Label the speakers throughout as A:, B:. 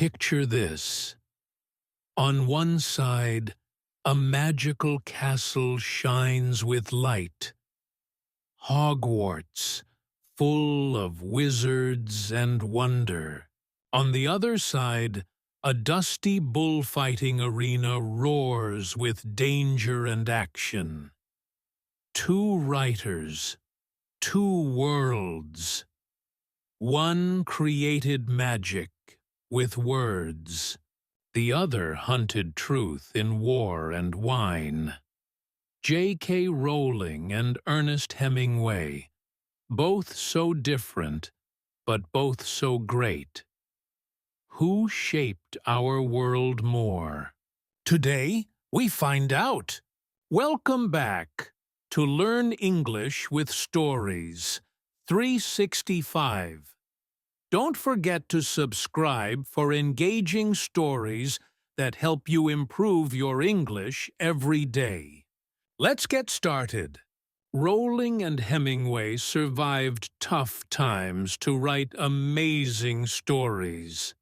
A: Picture this. On one side, a magical castle shines with light. Hogwarts, full of wizards and wonder. On the other side, a dusty bullfighting arena roars with danger and action. Two writers, two worlds. One created magic with words. The other hunted truth in war and wine. J.K. Rowling and Ernest Hemingway, both so different, but both so great. Who shaped our world more? Today, we find out. Welcome back to Learn English with Stories 365. Don't forget to subscribe for engaging stories that help you improve your English every day. Let's get started. Rowling and Hemingway survived tough times to write amazing stories.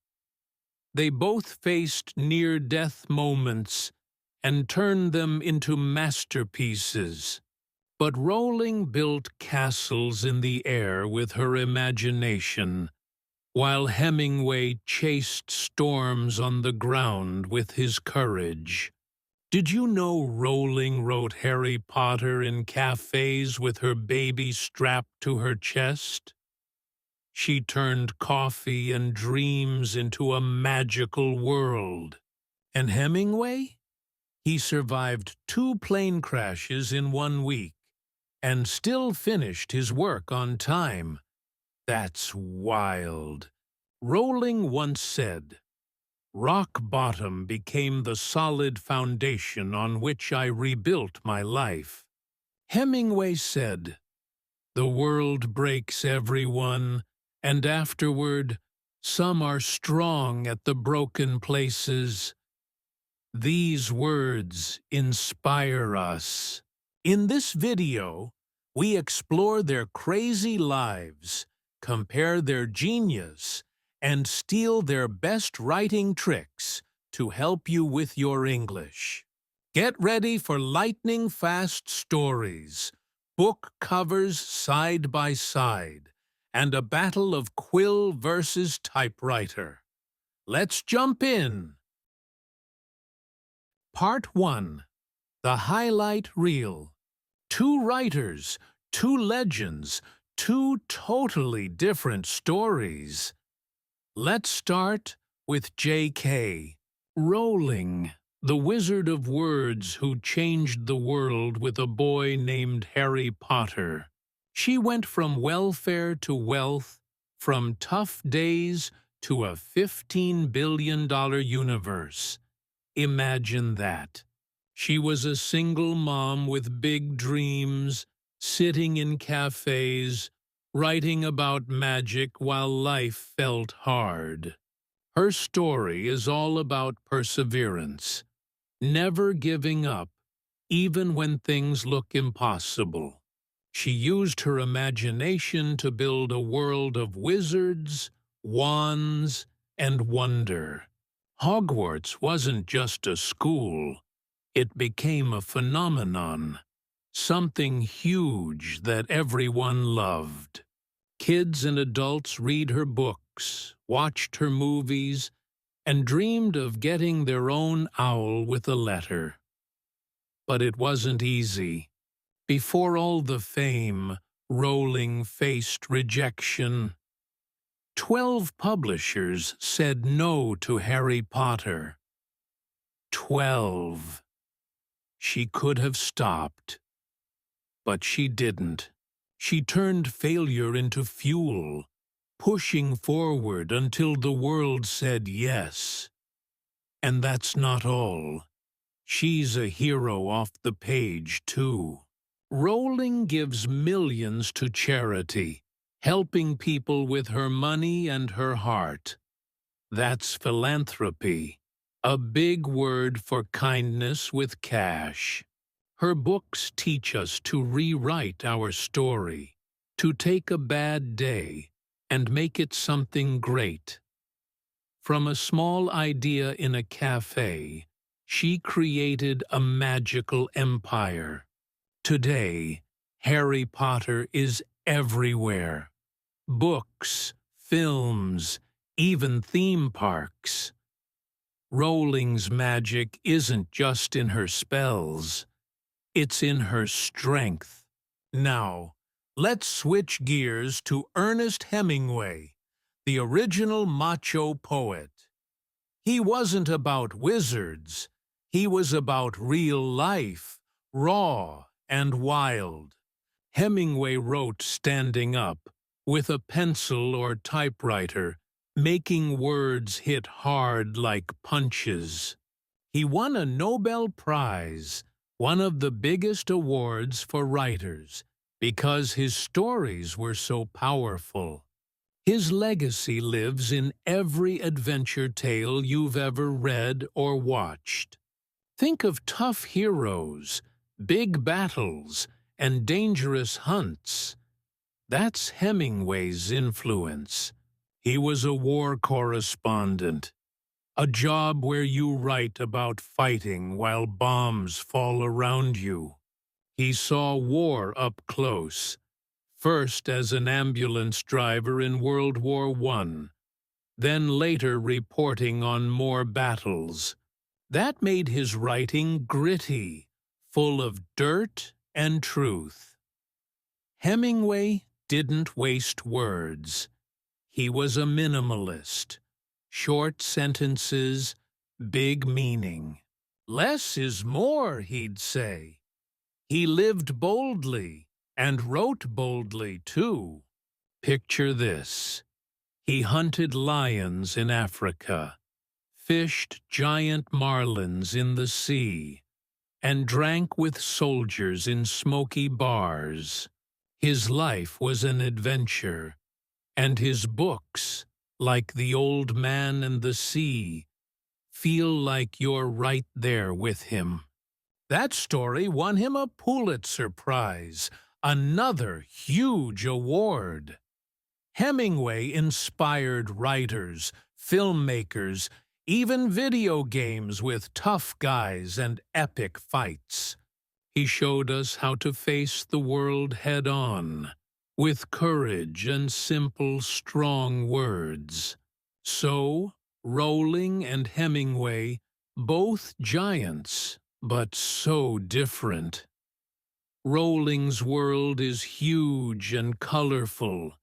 A: They both faced near-death moments and turned them into masterpieces. But Rowling built castles in the air with her imagination, while Hemingway chased storms on the ground with his courage. Did you know Rowling wrote Harry Potter in cafes with her baby strapped to her chest? She turned coffee and dreams into a magical world. And Hemingway? He survived 2 plane crashes in 1 week and still finished his work on time. That's wild. Rowling once said, "Rock bottom became the solid foundation on which I rebuilt my life." Hemingway said, "The world breaks everyone, and afterward, some are strong at the broken places." These words inspire us. In this video, we explore their crazy lives, compare their genius, and steal their best writing tricks to help you with your English. Get ready for lightning-fast stories, book covers side by side, and a battle of quill versus typewriter. Let's jump in. Part 1. The Highlight Reel. 2 writers, 2 legends, 2 totally different stories. Let's start with J.K. Rowling, the wizard of words who changed the world with a boy named Harry Potter. She went from welfare to wealth, from tough days to a $15 billion universe. Imagine that. She was a single mom with big dreams, sitting in cafes, writing about magic while life felt hard. Her story is all about perseverance, never giving up, even when things look impossible. She used her imagination to build a world of wizards, wands, and wonder. Hogwarts wasn't just a school. It became a phenomenon, something huge that everyone loved. Kids and adults read her books, watched her movies, and dreamed of getting their own owl with a letter. But it wasn't easy. Before all the fame, Rowling faced rejection. 12 publishers said no to Harry Potter. 12. She could have stopped, but she didn't. She turned failure into fuel, pushing forward until the world said yes. And that's not all. She's a hero off the page, too. Rowling gives millions to charity, helping people with her money and her heart. That's philanthropy, a big word for kindness with cash. Her books teach us to rewrite our story, to take a bad day and make it something great. From a small idea in a cafe, she created a magical empire. Today, Harry Potter is everywhere. Books, films, even theme parks. Rowling's magic isn't just in her spells, it's in her strength. Now, let's switch gears to Ernest Hemingway, the original macho poet. He wasn't about wizards, he was about real life, raw and wild. Hemingway wrote standing up, with a pencil or typewriter, making words hit hard like punches. He won a Nobel Prize, one of the biggest awards for writers, because his stories were so powerful. His legacy lives in every adventure tale you've ever read or watched. Think of tough heroes, big battles, and dangerous hunts. That's Hemingway's influence. He was a war correspondent, a job where you write about fighting while bombs fall around you. He saw war up close, first as an ambulance driver in World War I, then later reporting on more battles. That made his writing gritty, full of dirt and truth. Hemingway didn't waste words. He was a minimalist. Short sentences, big meaning. Less is more, he'd say. He lived boldly and wrote boldly, too. Picture this. He hunted lions in Africa, fished giant marlins in the sea, and drank with soldiers in smoky bars. His life was an adventure, and his books, like The Old Man and the Sea, feel like you're right there with him. That story won him a Pulitzer Prize, another huge award. Hemingway inspired writers, filmmakers, even video games with tough guys and epic fights. He showed us how to face the world head-on, with courage and simple, strong words. So, Rowling and Hemingway, both giants, but so different. Rowling's world is huge and colorful,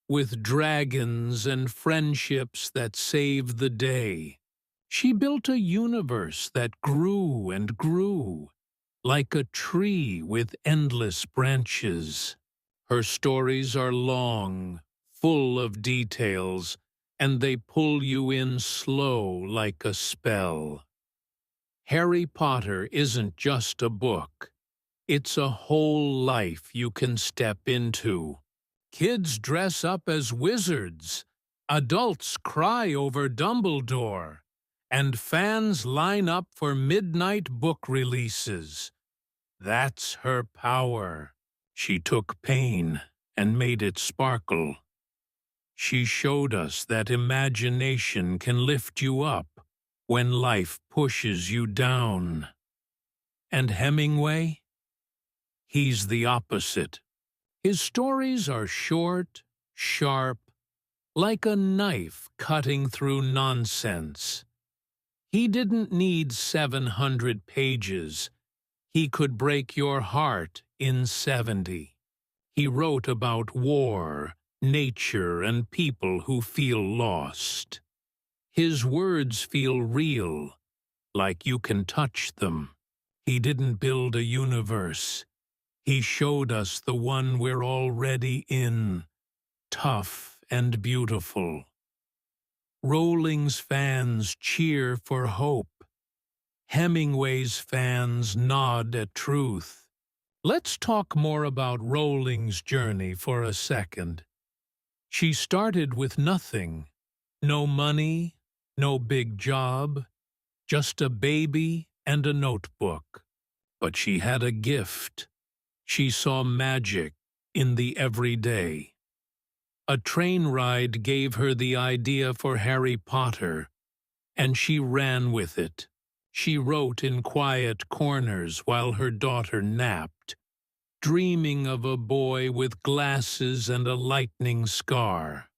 A: with dragons and friendships that save the day. She built a universe that grew and grew, like a tree with endless branches. Her stories are long, full of details, and they pull you in slow like a spell. Harry Potter isn't just a book. It's a whole life you can step into. Kids dress up as wizards, adults cry over Dumbledore, and fans line up for midnight book releases. That's her power. She took pain and made it sparkle. She showed us that imagination can lift you up when life pushes you down. And Hemingway? He's the opposite. His stories are short, sharp, like a knife cutting through nonsense. He didn't need 700 pages. He could break your heart in 70. He wrote about war, nature, and people who feel lost. His words feel real, like you can touch them. He didn't build a universe. He showed us the one we're already in, tough and beautiful. Rowling's fans cheer for hope. Hemingway's fans nod at truth. Let's talk more about Rowling's journey for a second. She started with nothing. No money, no big job, just a baby and a notebook. But she had a gift. She saw magic in the everyday. A train ride gave her the idea for Harry Potter, and she ran with it. She wrote in quiet corners while her daughter napped, dreaming of a boy with glasses and a lightning scar.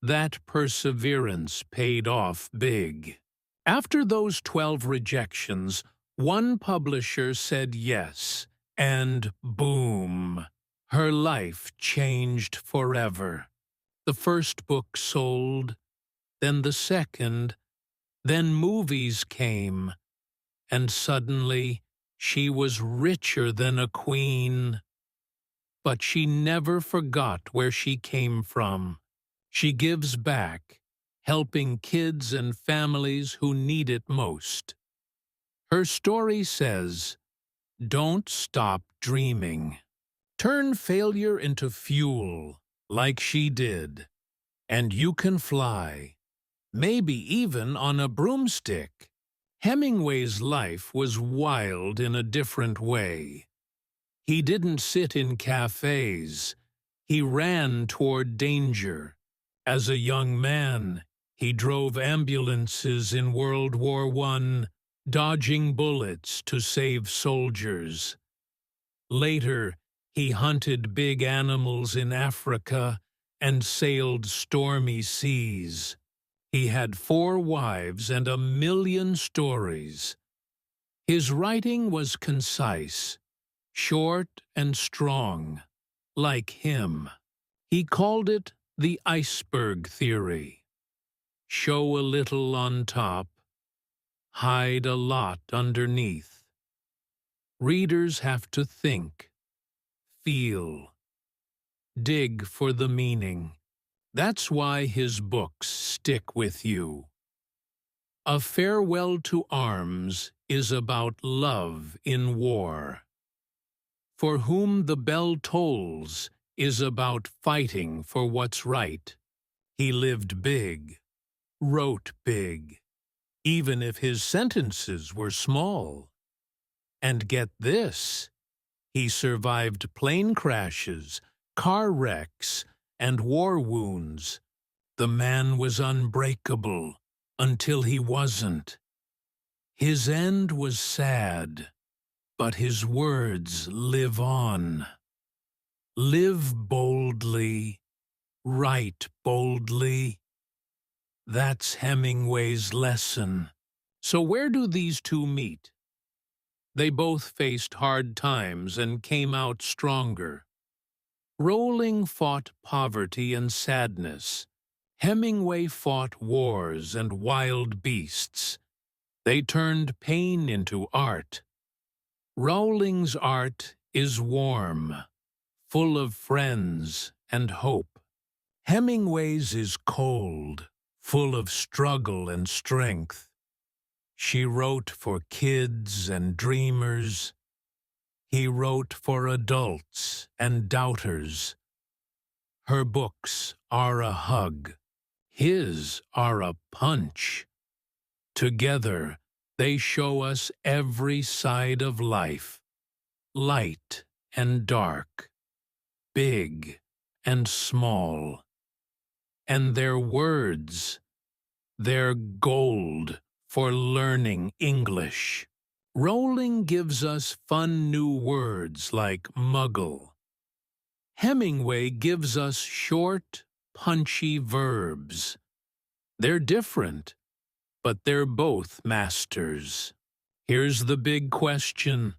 A: That perseverance paid off big. After those 12 rejections, one publisher said yes, and boom, her life changed forever. The first book sold, then the second, then movies came, and suddenly she was richer than a queen. But she never forgot where she came from. She gives back, helping kids and families who need it most. Her story says, "Don't stop dreaming. Turn failure into fuel, like she did, and you can fly, maybe even on a broomstick." Hemingway's life was wild in a different way. He didn't sit in cafes. He ran toward danger. As a young man, he drove ambulances in World War I, dodging bullets to save soldiers. Later, he hunted big animals in Africa and sailed stormy seas. He had 4 wives and 1,000,000 stories. His writing was concise, short and strong, like him. He called it the iceberg theory. Show a little on top, hide a lot underneath. Readers have to think, feel, dig for the meaning. That's why his books stick with you. A Farewell to Arms is about love in war. For Whom the Bell Tolls is about fighting for what's right. He lived big, wrote big, even if his sentences were small. And get this, he survived plane crashes, car wrecks, and war wounds. The man was unbreakable until he wasn't. His end was sad, but his words live on. Live boldly, write boldly. That's Hemingway's lesson. So where do these two meet? They both faced hard times and came out stronger. Rowling fought poverty and sadness. Hemingway fought wars and wild beasts. They turned pain into art. Rowling's art is warm, full of friends and hope. Hemingway's is cold, full of struggle and strength. She wrote for kids and dreamers. He wrote for adults and doubters. Her books are a hug. His are a punch. Together, they show us every side of life, light and dark, big and small. And their words, they're gold for learning English. Rowling gives us fun new words like muggle. Hemingway gives us short, punchy verbs. They're different, but they're both masters. Here's the big question.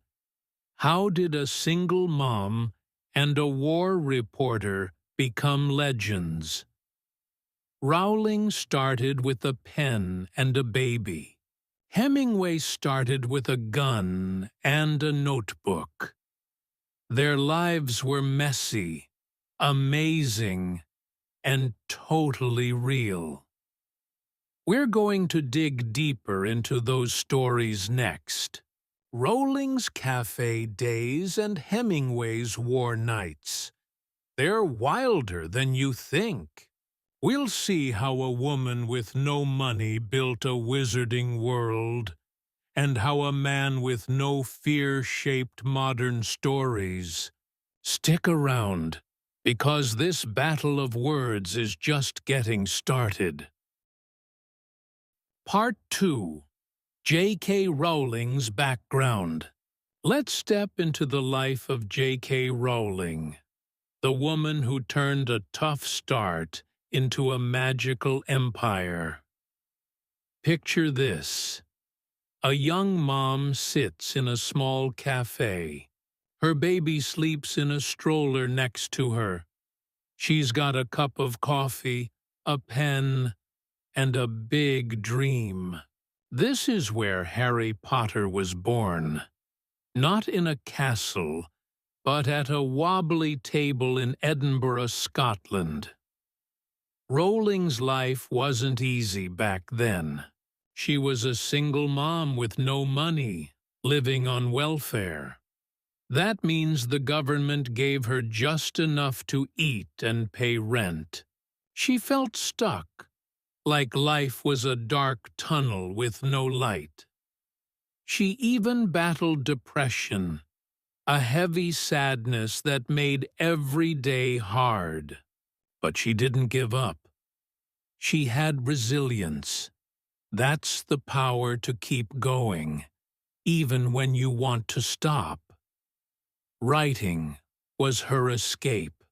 A: How did a single mom and a war reporter become legends? Rowling started with a pen and a baby. Hemingway started with a gun and a notebook. Their lives were messy, amazing, and totally real. We're going to dig deeper into those stories next. Rowling's cafe days and Hemingway's war nights. They're wilder than you think. We'll see how a woman with no money built a wizarding world, and how a man with no fear shaped modern stories. Stick around, because this battle of words is just getting started. Part 2. J.K. Rowling's background. Let's step into the life of J.K. Rowling, the woman who turned a tough start into a magical empire. Picture this. A young mom sits in a small cafe. Her baby sleeps in a stroller next to her. She's got a cup of coffee, a pen, and a big dream. This is where Harry Potter was born. Not in a castle, but at a wobbly table in Edinburgh, Scotland. Rowling's life wasn't easy back then. She was a single mom with no money, living on welfare. That means the government gave her just enough to eat and pay rent. She felt stuck, like life was a dark tunnel with no light. She even battled depression, a heavy sadness that made every day hard. But she didn't give up. She had resilience. That's the power to keep going, even when you want to stop. Writing was her escape.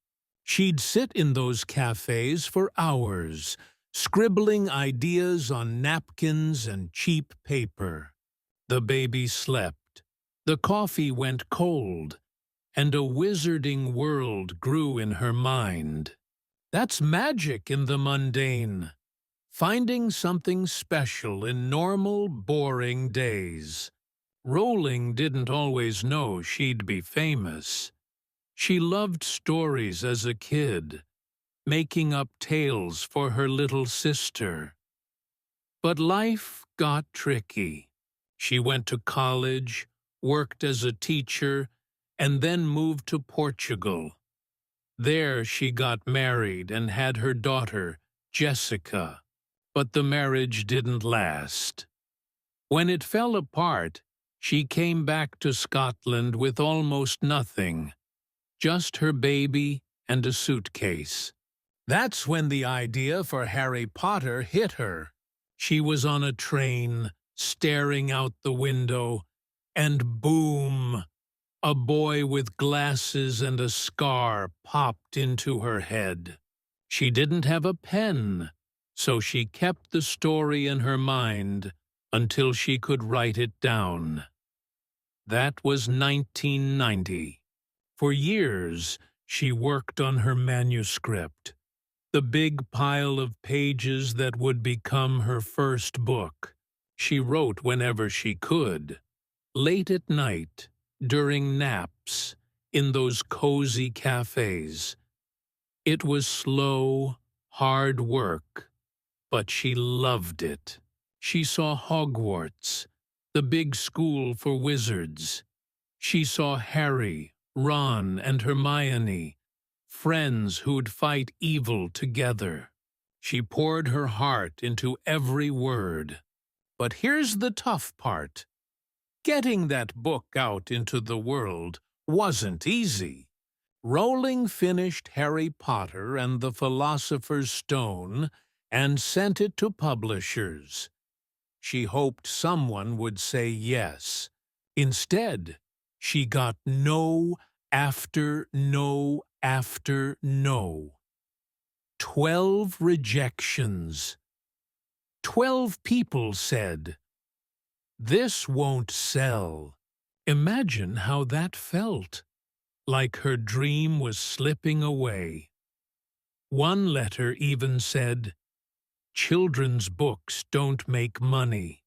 A: She'd sit in those cafes for hours, scribbling ideas on napkins and cheap paper. The baby slept, the coffee went cold, and a wizarding world grew in her mind. That's magic in the mundane, finding something special in normal, boring days. Rowling didn't always know she'd be famous. She loved stories as a kid, making up tales for her little sister. But life got tricky. She went to college, worked as a teacher, and then moved to Portugal. There she got married and had her daughter, Jessica. But the marriage didn't last. When it fell apart, she came back to Scotland with almost nothing, just her baby and a suitcase. That's when the idea for Harry Potter hit her. She was on a train, staring out the window, and boom! A boy with glasses and a scar popped into her head. She didn't have a pen, so she kept the story in her mind until she could write it down. That was 1990. For years, she worked on her manuscript, the big pile of pages that would become her first book. She wrote whenever she could, late at night, during naps, in those cozy cafes. It was slow, hard work, but she loved it. She saw Hogwarts, the big school for wizards. She saw Harry, Ron, and Hermione, friends who'd fight evil together. She poured her heart into every word. But here's the tough part. Getting that book out into the world wasn't easy. Rowling finished Harry Potter and the Philosopher's Stone and sent it to publishers. She hoped someone would say yes. Instead, she got no after no after no. 12 rejections. 12 people said, "This won't sell." Imagine how that felt. Like her dream was slipping away. One letter even said, "Children's books don't make money."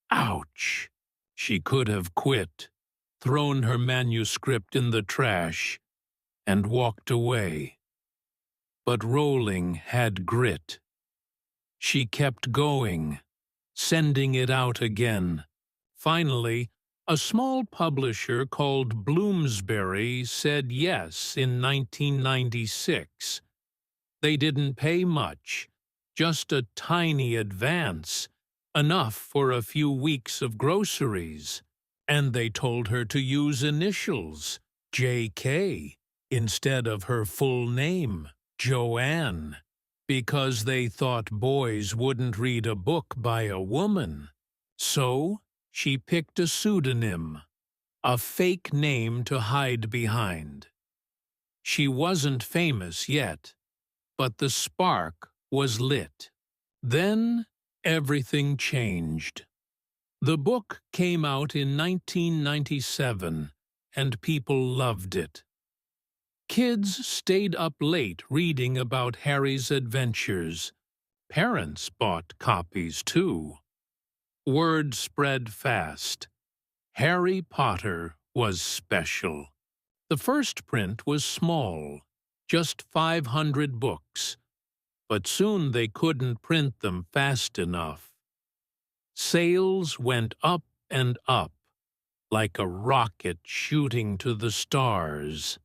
A: Ouch! She could have quit, thrown her manuscript in the trash, and walked away. But Rowling had grit. She kept going, sending it out again. Finally, a small publisher called Bloomsbury said yes in 1996. They didn't pay much, just a tiny advance, enough for a few weeks of groceries. And they told her to use initials, J.K., instead of her full name, Joanne. because they thought boys wouldn't read a book by a woman. So she picked a pseudonym, a fake name to hide behind. She wasn't famous yet, but the spark was lit. Then everything changed. The book came out in 1997, and people loved it. Kids stayed up late reading about Harry's adventures. Parents bought copies too. Word spread fast. Harry Potter was special. The first print was small, just 500 books, but soon they couldn't print them fast enough. Sales went up and up, like a rocket shooting to the stars.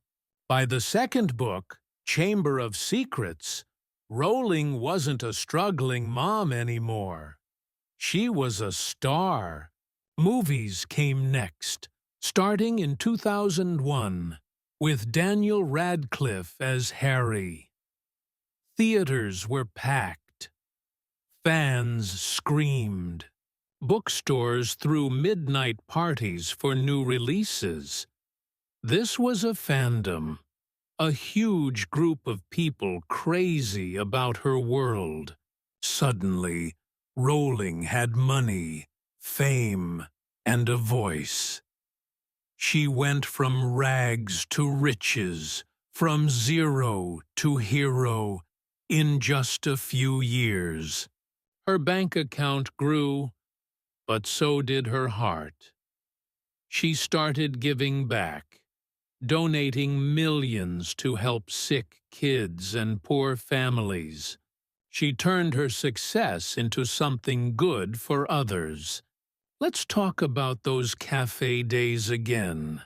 A: By the second book, Chamber of Secrets, Rowling wasn't a struggling mom anymore. She was a star. Movies came next, starting in 2001, with Daniel Radcliffe as Harry. Theaters were packed. Fans screamed. Bookstores threw midnight parties for new releases. This was a fandom, a huge group of people crazy about her world. Suddenly, Rowling had money, fame, and a voice. She went from rags to riches, from zero to hero, in just a few years. Her bank account grew, but so did her heart. She started giving back, donating millions to help sick kids and poor families. She turned her success into something good for others. Let's talk about those cafe days again.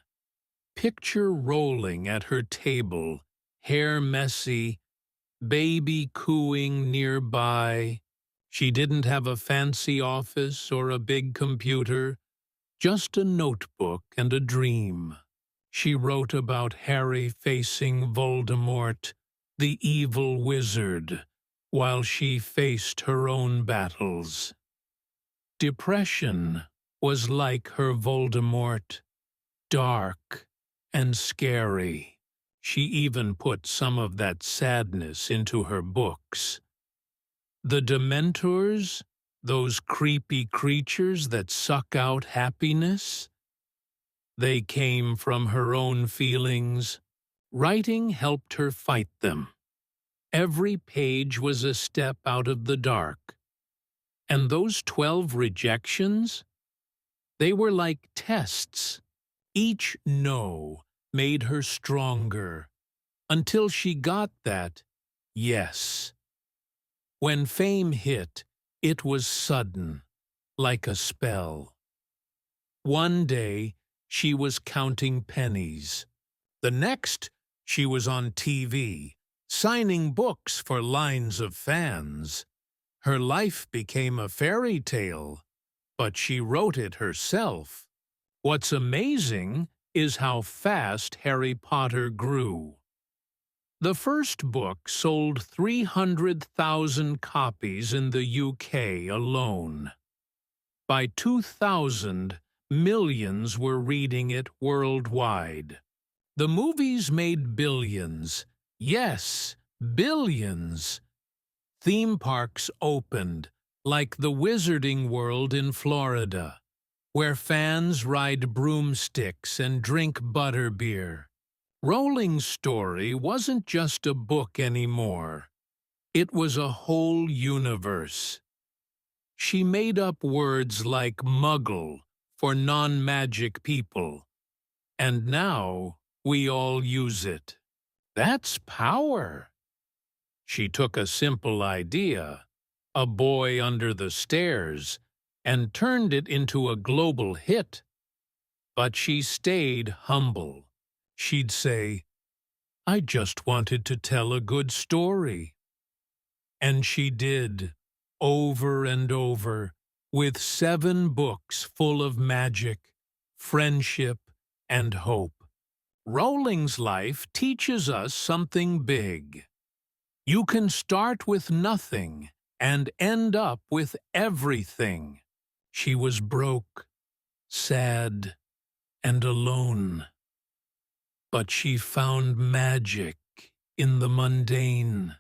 A: Picture Rowling at her table, hair messy, baby cooing nearby. She didn't have a fancy office or a big computer, just a notebook and a dream. She wrote about Harry facing Voldemort, the evil wizard, while she faced her own battles. Depression was like her Voldemort, dark and scary. She even put some of that sadness into her books. The Dementors, those creepy creatures that suck out happiness, they came from her own feelings. Writing helped her fight them. Every page was a step out of the dark. And those 12 rejections? They were like tests. Each no made her stronger, until she got that yes. When fame hit, it was sudden, like a spell. One day, she was counting pennies. The next, she was on TV, signing books for lines of fans. Her life became a fairy tale, but she wrote it herself. What's amazing is how fast Harry Potter grew. The first book sold 300,000 copies in the UK alone. By 2000, millions were reading it worldwide. The movies made billions. Yes, billions. Theme parks opened, like the Wizarding World in Florida, where fans ride broomsticks and drink butterbeer. Rowling's story wasn't just a book anymore. It was a whole universe. She made up words like muggle for non-magic people, and now we all use it. That's power. She took a simple idea, a boy under the stairs, and turned it into a global hit. But she stayed humble. She'd say, "I just wanted to tell a good story." And she did, over and over, with 7 books full of magic, friendship, and hope. Rowling's life teaches us something big. You can start with nothing and end up with everything. She was broke, sad, and alone. But she found magic in the mundane.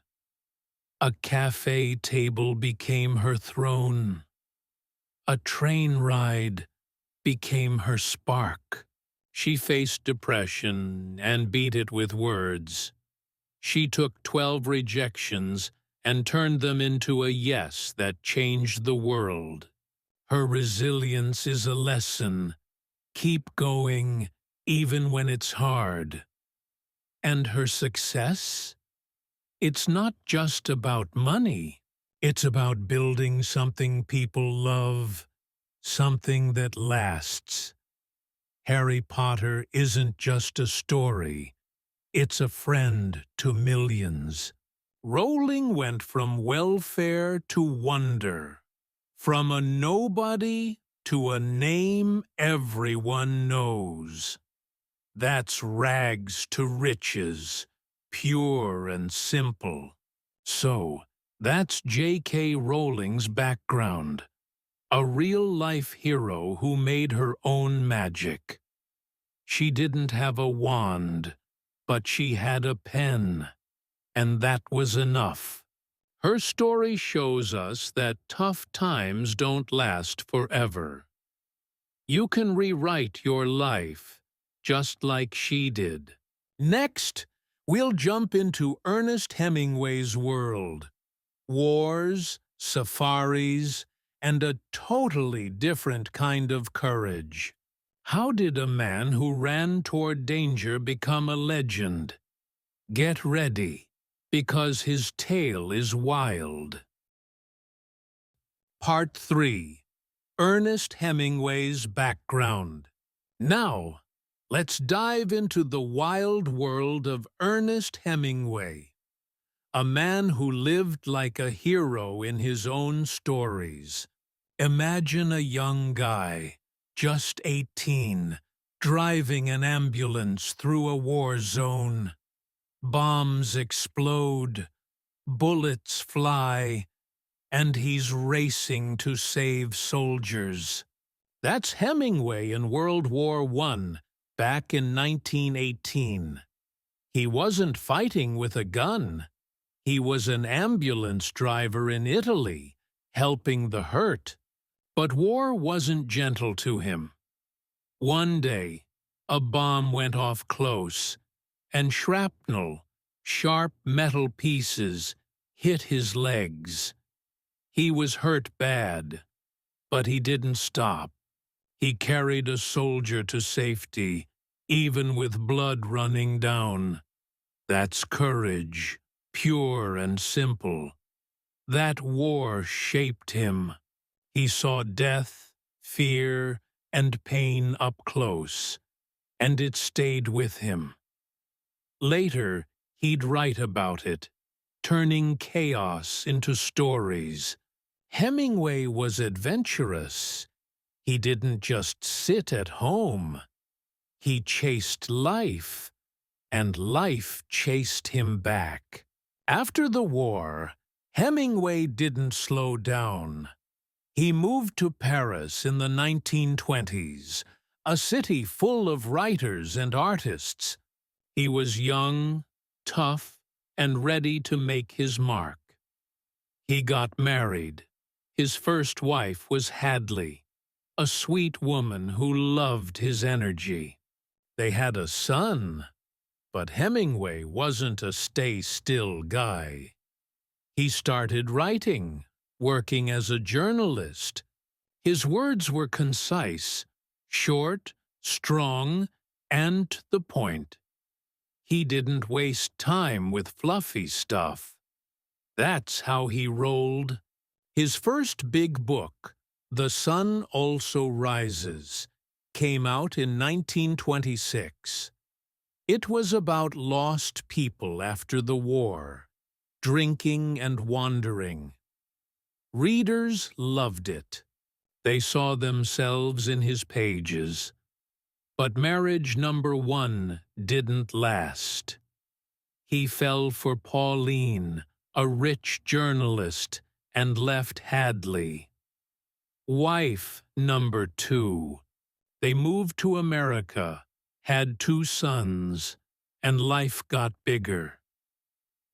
A: A cafe table became her throne. A train ride became her spark. She faced depression and beat it with words. She took 12 rejections and turned them into a yes that changed the world. Her resilience is a lesson. Keep going, even when it's hard. And her success? It's not just about money. It's about building something people love, something that lasts. Harry Potter isn't just a story. It's a friend to millions. Rowling went from welfare to wonder, from a nobody to a name everyone knows. That's rags to riches, pure and simple. So, that's J.K. Rowling's background. A real-life hero who made her own magic. She didn't have a wand, but she had a pen, and that was enough. Her story shows us that tough times don't last forever. You can rewrite your life, just like she did. Next, we'll jump into Ernest Hemingway's world. Wars, safaris, and a totally different kind of courage. How did a man who ran toward danger become a legend? Get ready, because his tale is wild. Part 3. Ernest Hemingway's background. Now, let's dive into the wild world of Ernest Hemingway, a man who lived like a hero in his own stories. Imagine a young guy, just 18, driving an ambulance through a war zone. Bombs explode, bullets fly, and he's racing to save soldiers. That's Hemingway in World War I, back in 1918. He wasn't fighting with a gun. He was an ambulance driver in Italy, helping the hurt. But war wasn't gentle to him. One day, a bomb went off close, and shrapnel, sharp metal pieces, hit his legs. He was hurt bad, but he didn't stop. He carried a soldier to safety, even with blood running down. That's courage, pure and simple. That war shaped him. He saw death, fear, and pain up close, and it stayed with him. Later, he'd write about it, turning chaos into stories. Hemingway was adventurous. He didn't just sit at home. He chased life, and life chased him back. After the war, Hemingway didn't slow down. He moved to Paris in the 1920s, a city full of writers and artists. He was young, tough, and ready to make his mark. He got married. His first wife was Hadley, a sweet woman who loved his energy. They had a son, but Hemingway wasn't a stay-still guy. He started writing, working as a journalist. His words were concise, short, strong, and to the point. He didn't waste time with fluffy stuff. That's how he rolled. His first big book, The Sun Also Rises, came out in 1926. It was about lost people after the war, drinking and wandering. Readers loved it. They saw themselves in his pages. But marriage number 1 didn't last. He fell for Pauline, a rich journalist, and left Hadley. Wife number 2. They moved to America, had 2 sons, and life got bigger.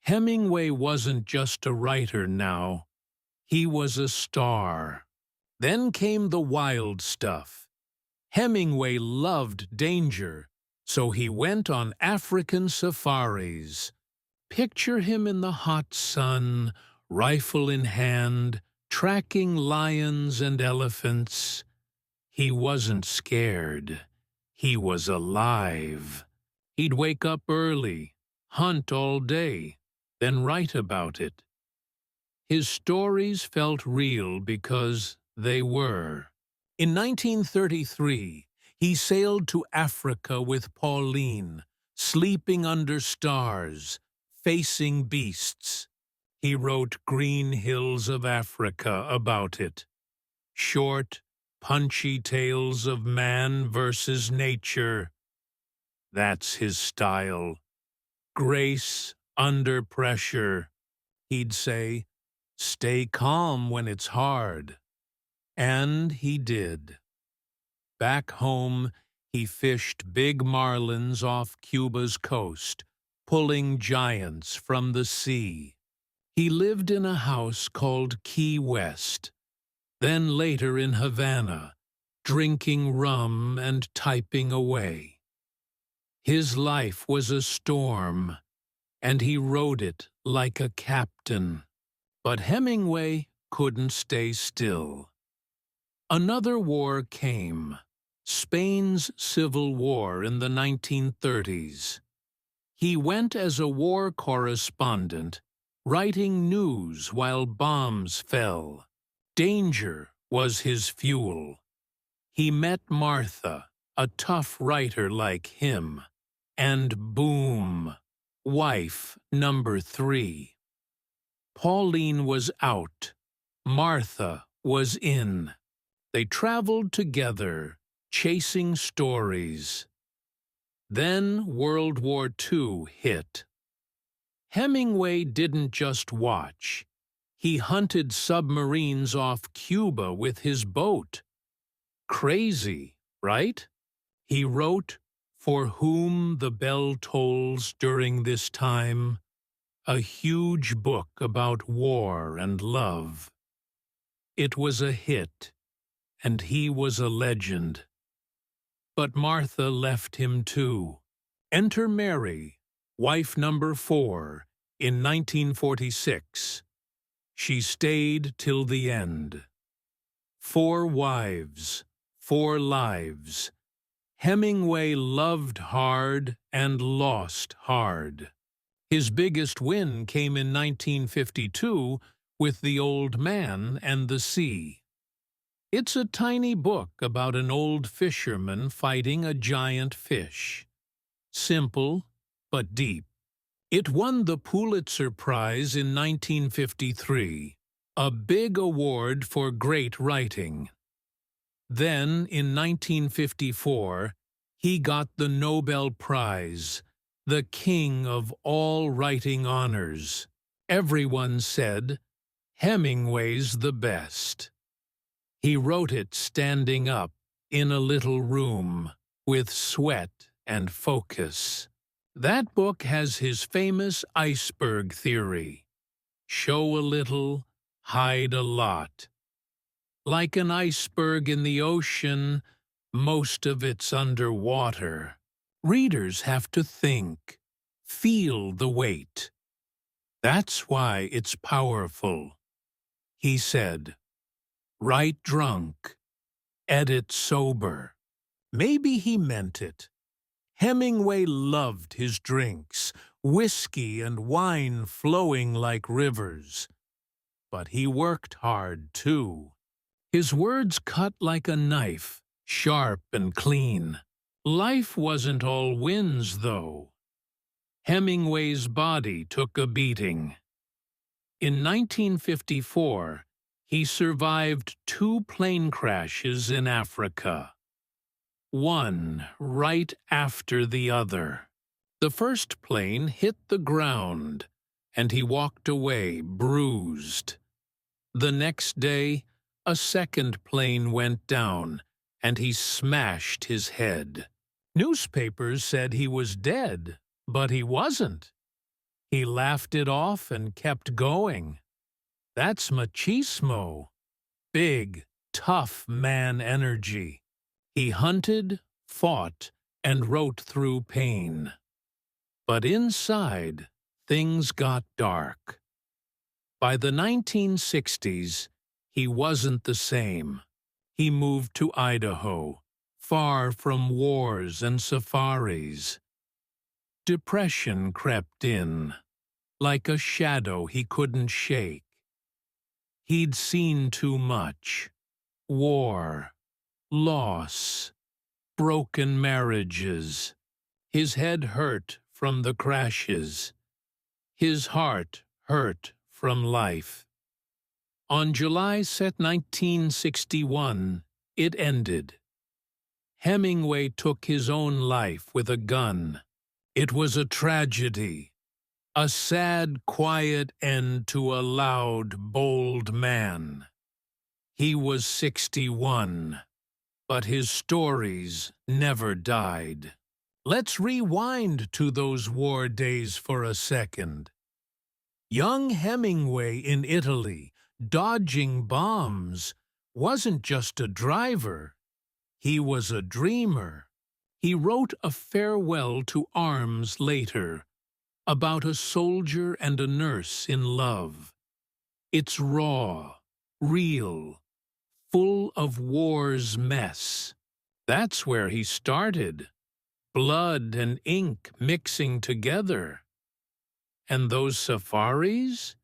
A: Hemingway wasn't just a writer now. He was a star. Then came the wild stuff. Hemingway loved danger, so he went on African safaris. Picture him in the hot sun, rifle in hand, tracking lions and elephants. He wasn't scared. He was alive. He'd wake up early, hunt all day, then write about it. His stories felt real because they were. In 1933, he sailed to Africa with Pauline, sleeping under stars, facing beasts. He wrote Green Hills of Africa about it. Short, punchy tales of man versus nature. That's his style. Grace under pressure. He'd say, "Stay calm when it's hard." And he did. Back home, he fished big marlins off Cuba's coast, pulling giants from the sea. He lived in a house called Key West, then later in Havana, drinking rum and typing away. His life was a storm, and he rode it like a captain. But Hemingway couldn't stay still. Another war came, Spain's Civil War in the 1930s. He went as a war correspondent, writing news while bombs fell. Danger was his fuel. He met Martha, a tough writer like him, and boom, wife number 3. Pauline was out. Martha was in. They traveled together, chasing stories. Then World War II hit. Hemingway didn't just watch. He hunted submarines off Cuba with his boat. Crazy, right? He wrote For Whom the Bell Tolls During This Time, a huge book about war and love. It was a hit, and he was a legend. But Martha left him too. Enter Mary, wife number 4, in 1946. She stayed till the end. 4 wives, 4 lives. Hemingway loved hard and lost hard. His biggest win came in 1952 with The Old Man and the Sea. It's a tiny book about an old fisherman fighting a giant fish. Simple, but deep. It won the Pulitzer Prize in 1953, a big award for great writing. Then, in 1954, he got the Nobel Prize, the king of all writing honors. Everyone said, Hemingway's the best. He wrote it standing up in a little room, with sweat and focus. That book has his famous iceberg theory. Show a little, hide a lot. Like an iceberg in the ocean, most of it's underwater. Readers have to think, feel the weight. That's why it's powerful. He said, write drunk, edit sober. Maybe he meant it. Hemingway loved his drinks, whiskey and wine flowing like rivers. But he worked hard, too. His words cut like a knife, sharp and clean. Life wasn't all wins, though. Hemingway's body took a beating. In 1954, he survived 2 plane crashes in Africa. One right after the other. The first plane hit the ground, and he walked away bruised. The next day, a second plane went down, and he smashed his head. Newspapers said he was dead, but he wasn't. He laughed it off and kept going. That's machismo. Big, tough man energy. He hunted, fought, and wrote through pain. But inside, things got dark. By the 1960s, he wasn't the same. He moved to Idaho, far from wars and safaris. Depression crept in, like a shadow he couldn't shake. He'd seen too much. War, loss, broken marriages. His head hurt from the crashes. His heart hurt from life. On July 1961, it ended. Hemingway took his own life with a gun. It was a tragedy, a sad, quiet end to a loud, bold man. He was 61, but his stories never died. Let's rewind to those war days for a second. Young Hemingway in Italy, dodging bombs, wasn't just a driver. He was a dreamer. He wrote A Farewell to Arms later, about a soldier and a nurse in love. It's raw, real, full of war's mess. That's where he started. Blood and ink mixing together. And those safaris?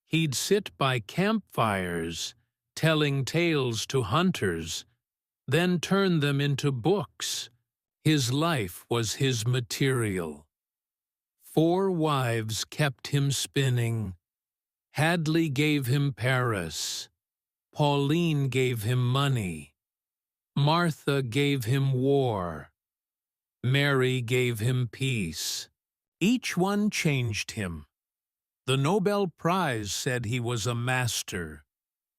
A: He'd sit by campfires, telling tales to hunters, then turn them into books. His life was his material. 4 wives kept him spinning. Hadley gave him Paris. Pauline gave him money. Martha gave him war. Mary gave him peace. Each one changed him. The Nobel Prize said he was a master,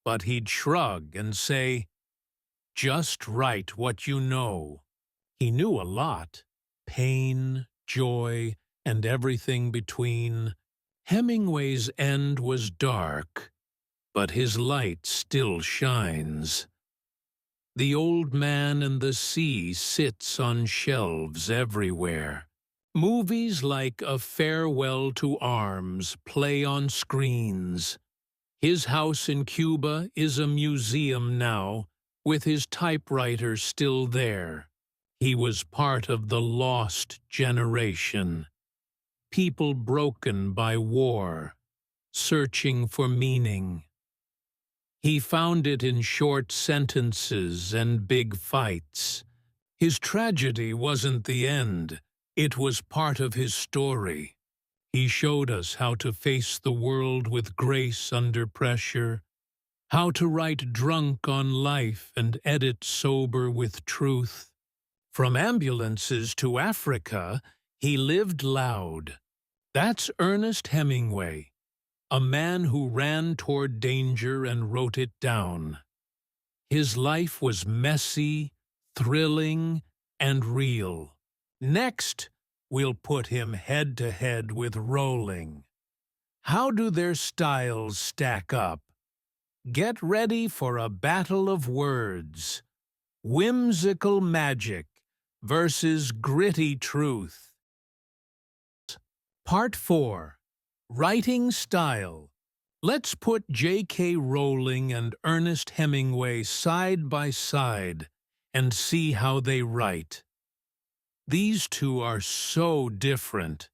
A: but he'd shrug and say, "Just write what you know." He knew a lot. Pain, joy, and everything between. Hemingway's end was dark, but his light still shines. The Old Man and the Sea sits on shelves everywhere. Movies like A Farewell to Arms play on screens. His house in Cuba is a museum now, with his typewriter still there. He was part of the lost generation. People broken by war, searching for meaning. He found it in short sentences and big fights. His tragedy wasn't the end. It was part of his story. He showed us how to face the world with grace under pressure, how to write drunk on life and edit sober with truth. From ambulances to Africa, he lived loud. That's Ernest Hemingway, a man who ran toward danger and wrote it down. His life was messy, thrilling, and real. Next, we'll put him head-to-head with Rowling. How do their styles stack up? Get ready for a battle of words. Whimsical magic versus gritty truth. Part 4. Writing Style. Let's put J.K. Rowling and Ernest Hemingway side by side and see how they write. These two are so different,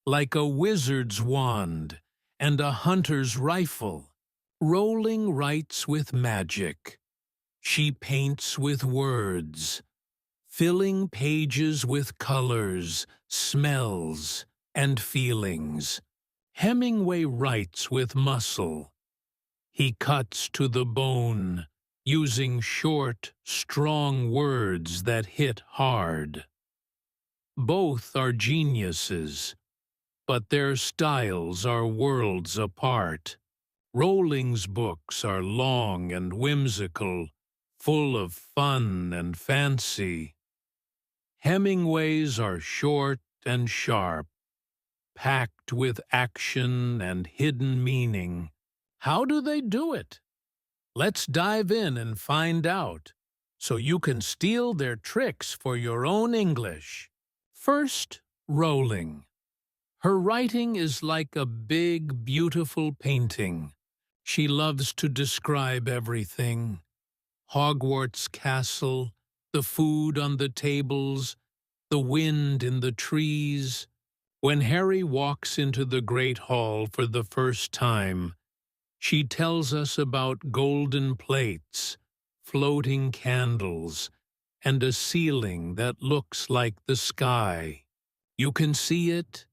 A: like a wizard's wand and a hunter's rifle. Rowling writes with magic. She paints with words, filling pages with colors, smells, and feelings. Hemingway writes with muscle. He cuts to the bone, using short, strong words that hit hard. Both are geniuses, but their styles are worlds apart. Rowling's books are long and whimsical, full of fun and fancy. Hemingway's are short and sharp, packed with action and hidden meaning. How do they do it? Let's dive in and find out, so you can steal their tricks for your own English. First, Rowling. Her writing is like a big, beautiful painting. She loves to describe everything. Hogwarts Castle, the food on the tables, the wind in the trees. When Harry walks into the Great Hall for the first time, she tells us about golden plates, floating candles, and a ceiling that looks like the sky. You can see it,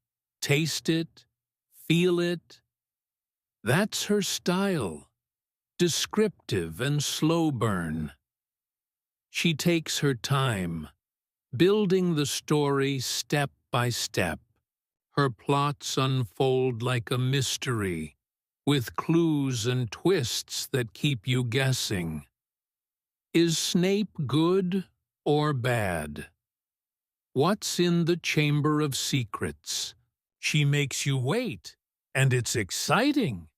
A: taste it, feel it. That's her style, descriptive and slow burn. She takes her time, building the story step by step. Her plots unfold like a mystery, with clues and twists that keep you guessing. Is Snape good or bad? What's in the Chamber of Secrets? She makes you wait, and it's exciting.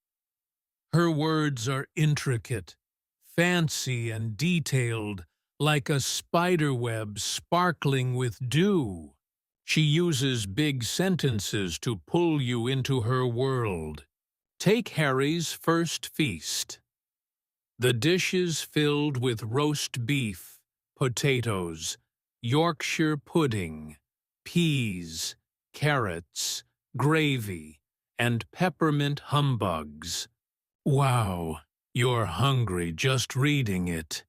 A: Her words are intricate, fancy and detailed, like a spiderweb sparkling with dew. She uses big sentences to pull you into her world. Take Harry's first feast. The dish is filled with roast beef, potatoes, Yorkshire pudding, peas, carrots, gravy, and peppermint humbugs. Wow, you're hungry just reading it.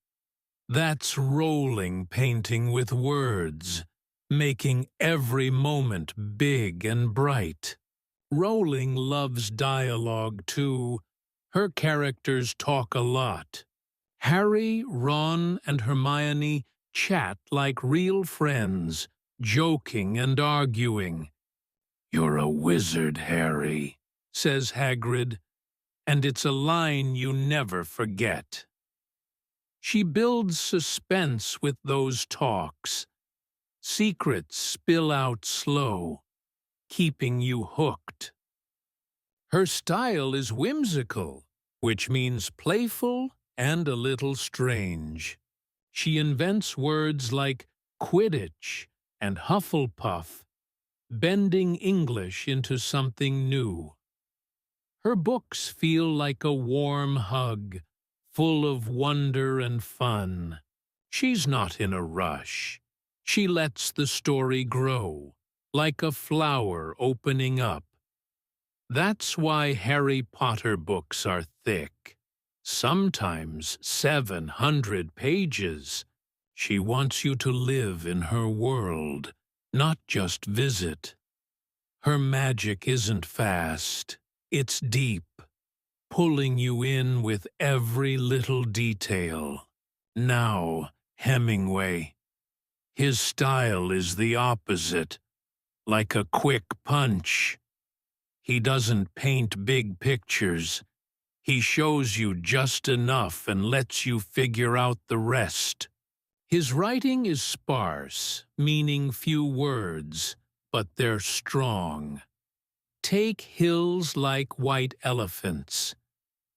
A: That's Rowling painting with words, making every moment big and bright. Rowling loves dialogue too. Her characters talk a lot. Harry, Ron, and Hermione chat like real friends, joking and arguing. "You're a wizard, Harry," says Hagrid, and it's a line you never forget. She builds suspense with those talks. Secrets spill out slow, keeping you hooked. Her style is whimsical, which means playful and a little strange. She invents words like Quidditch and Hufflepuff, bending English into something new. Her books feel like a warm hug, full of wonder and fun. She's not in a rush. She lets the story grow, like a flower opening up. That's why Harry Potter books are thick, sometimes 700 pages. She wants you to live in her world, not just visit. Her magic isn't fast, it's deep, pulling you in with every little detail. Now, Hemingway. His style is the opposite, like a quick punch. He doesn't paint big pictures. He shows you just enough and lets you figure out the rest. His writing is sparse, meaning few words, but they're strong. Take Hills Like White Elephants.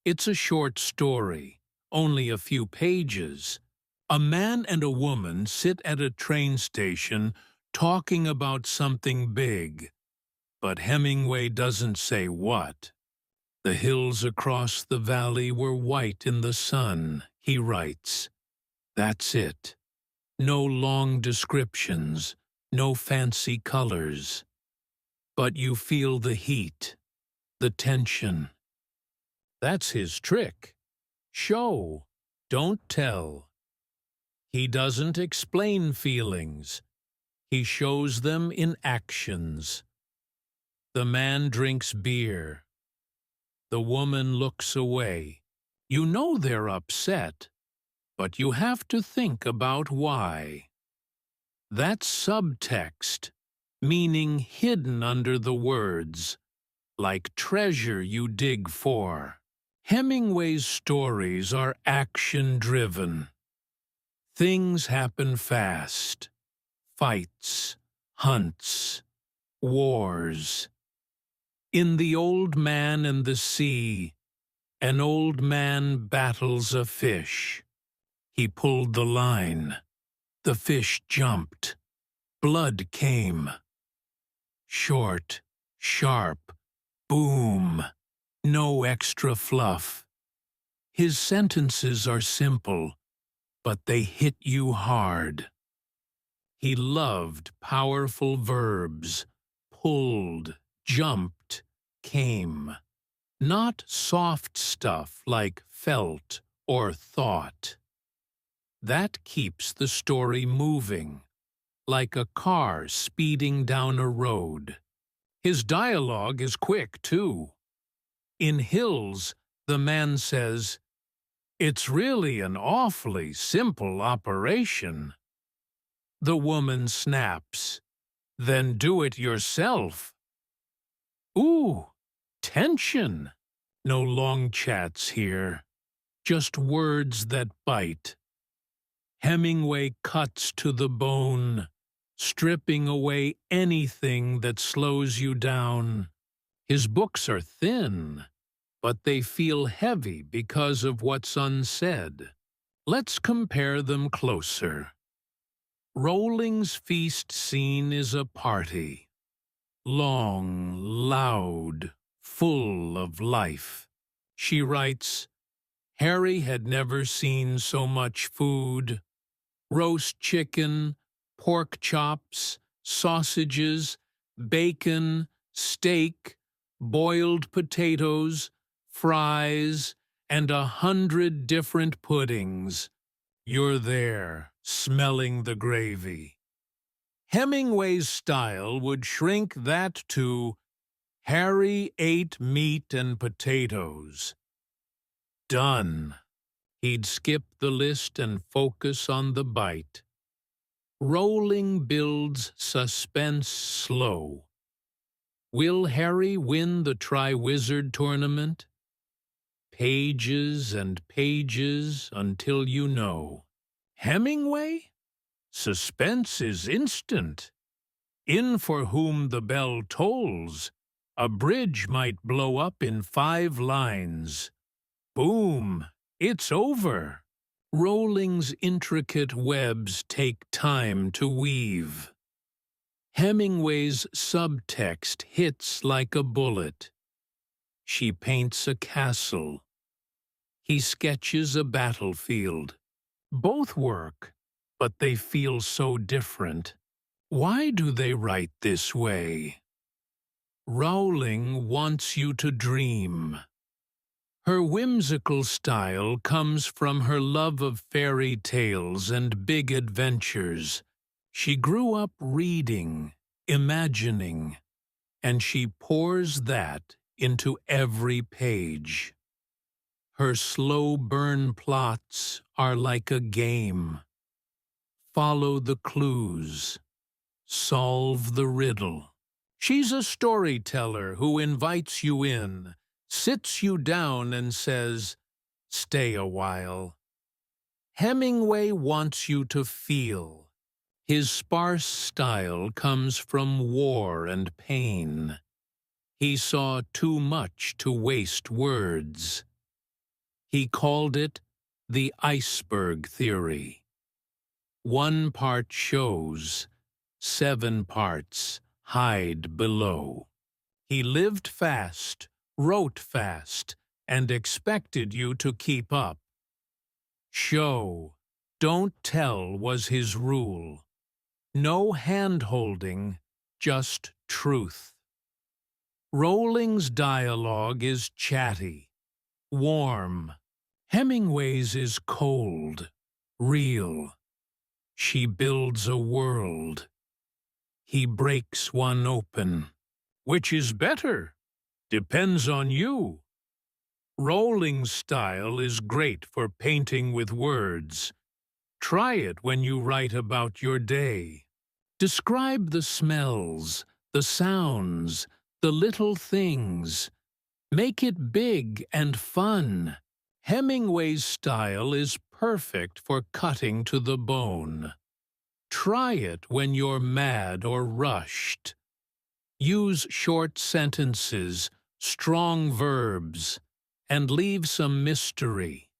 A: It's a short story, only a few pages. A man and a woman sit at a train station talking about something big. But Hemingway doesn't say what. The hills across the valley were white in the sun, he writes. That's it. No long descriptions, no fancy colors. But you feel the heat, the tension. That's his trick. Show, don't tell. He doesn't explain feelings. He shows them in actions. The man drinks beer. The woman looks away. You know they're upset, but you have to think about why. That's subtext. meaning hidden under the words, like treasure you dig for. Hemingway's stories are action-driven. Things happen fast. Fights, hunts, wars. In The Old Man and the Sea, an old man battles a fish. He pulled the line. The fish jumped. Blood came. Short, sharp, boom. No extra fluff. His sentences are simple, but they hit you hard. He loved powerful verbs. Pulled, jumped, came. Not soft stuff like felt or thought. That keeps the story moving, like a car speeding down a road. His dialogue is quick, too. In Hills, the man says, "It's really an awfully simple operation." The woman snaps, "Then do it yourself." Ooh, tension. No long chats here, just words that bite. Hemingway cuts to the bone, stripping away anything that slows you down. His books are thin, but they feel heavy because of what's unsaid. Let's compare them closer. Rowling's feast scene is a party. Long, loud, full of life. She writes, Harry had never seen so much food. Roast chicken, pork chops, sausages, bacon, steak, boiled potatoes, fries, and 100 different puddings. You're there, smelling the gravy. Hemingway's style would shrink that to Harry ate meat and potatoes. Done. He'd skip the list and focus on the bite. Rowling builds suspense slow. Will Harry win the Triwizard Tournament? Pages and pages until you know. Hemingway? Suspense is instant. In For Whom the Bell Tolls, a bridge might blow up in 5 lines. Boom! It's over. Rowling's intricate webs take time to weave. Hemingway's subtext hits like a bullet. She paints a castle. He sketches a battlefield. Both work, but they feel so different. Why do they write this way? Rowling wants you to dream. Her whimsical style comes from her love of fairy tales and big adventures. She grew up reading, imagining, and she pours that into every page. Her slow burn plots are like a game. Follow the clues. Solve the riddle. She's a storyteller who invites you in, sits you down and says, "Stay a while." Hemingway wants you to feel. His sparse style comes from war and pain. He saw too much to waste words. He called it the iceberg theory. 1 part shows, 7 parts hide below. He lived fast, wrote fast, and expected you to keep up. Show, don't tell was his rule. No hand-holding, just truth. Rowling's dialogue is chatty, warm. Hemingway's is cold, real. She builds a world. He breaks one open. Which is better? Depends on you. Rowling's style is great for painting with words. Try it when you write about your day. Describe the smells, the sounds, the little things. Make it big and fun. Hemingway's style is perfect for cutting to the bone. Try it when you're mad or rushed. Use short sentences, strong verbs, and leave some mystery.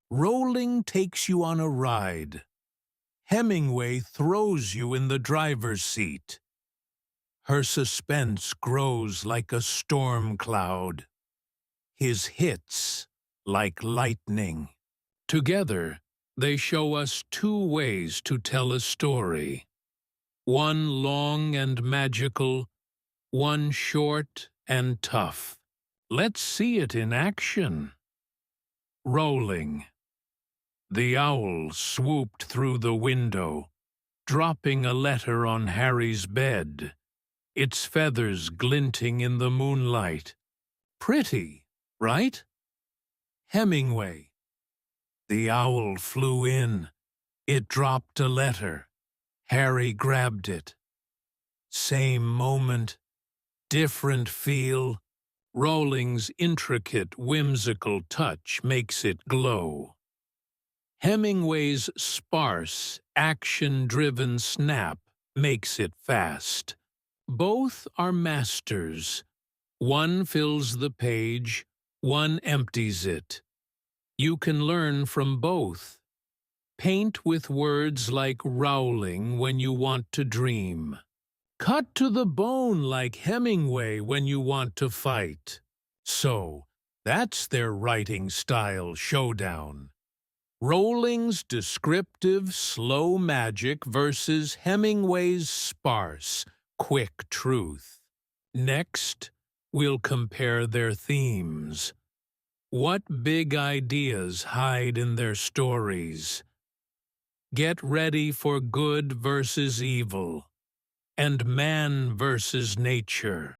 A: Rowling takes you on a ride. Hemingway throws you in the driver's seat. Her suspense grows like a storm cloud. His hits like lightning. Together, they show us two ways to tell a story. One long and magical, one short and tough. Let's see it in action. Rowling. The owl swooped through the window, dropping a letter on Harry's bed, its feathers glinting in the moonlight. Pretty, right? Hemingway. The owl flew in. It dropped a letter. Harry grabbed it. Same moment, different feel. Rowling's intricate, whimsical touch makes it glow. Hemingway's sparse, action-driven snap makes it fast. Both are masters. One fills the page, one empties it. You can learn from both. Paint with words like Rowling when you want to dream. Cut to the bone like Hemingway when you want to fight. So, that's their writing style showdown. Rowling's descriptive, slow magic versus Hemingway's sparse, quick truth. Next, we'll compare their themes. What big ideas hide in their stories? Get ready for good versus evil, and man versus nature.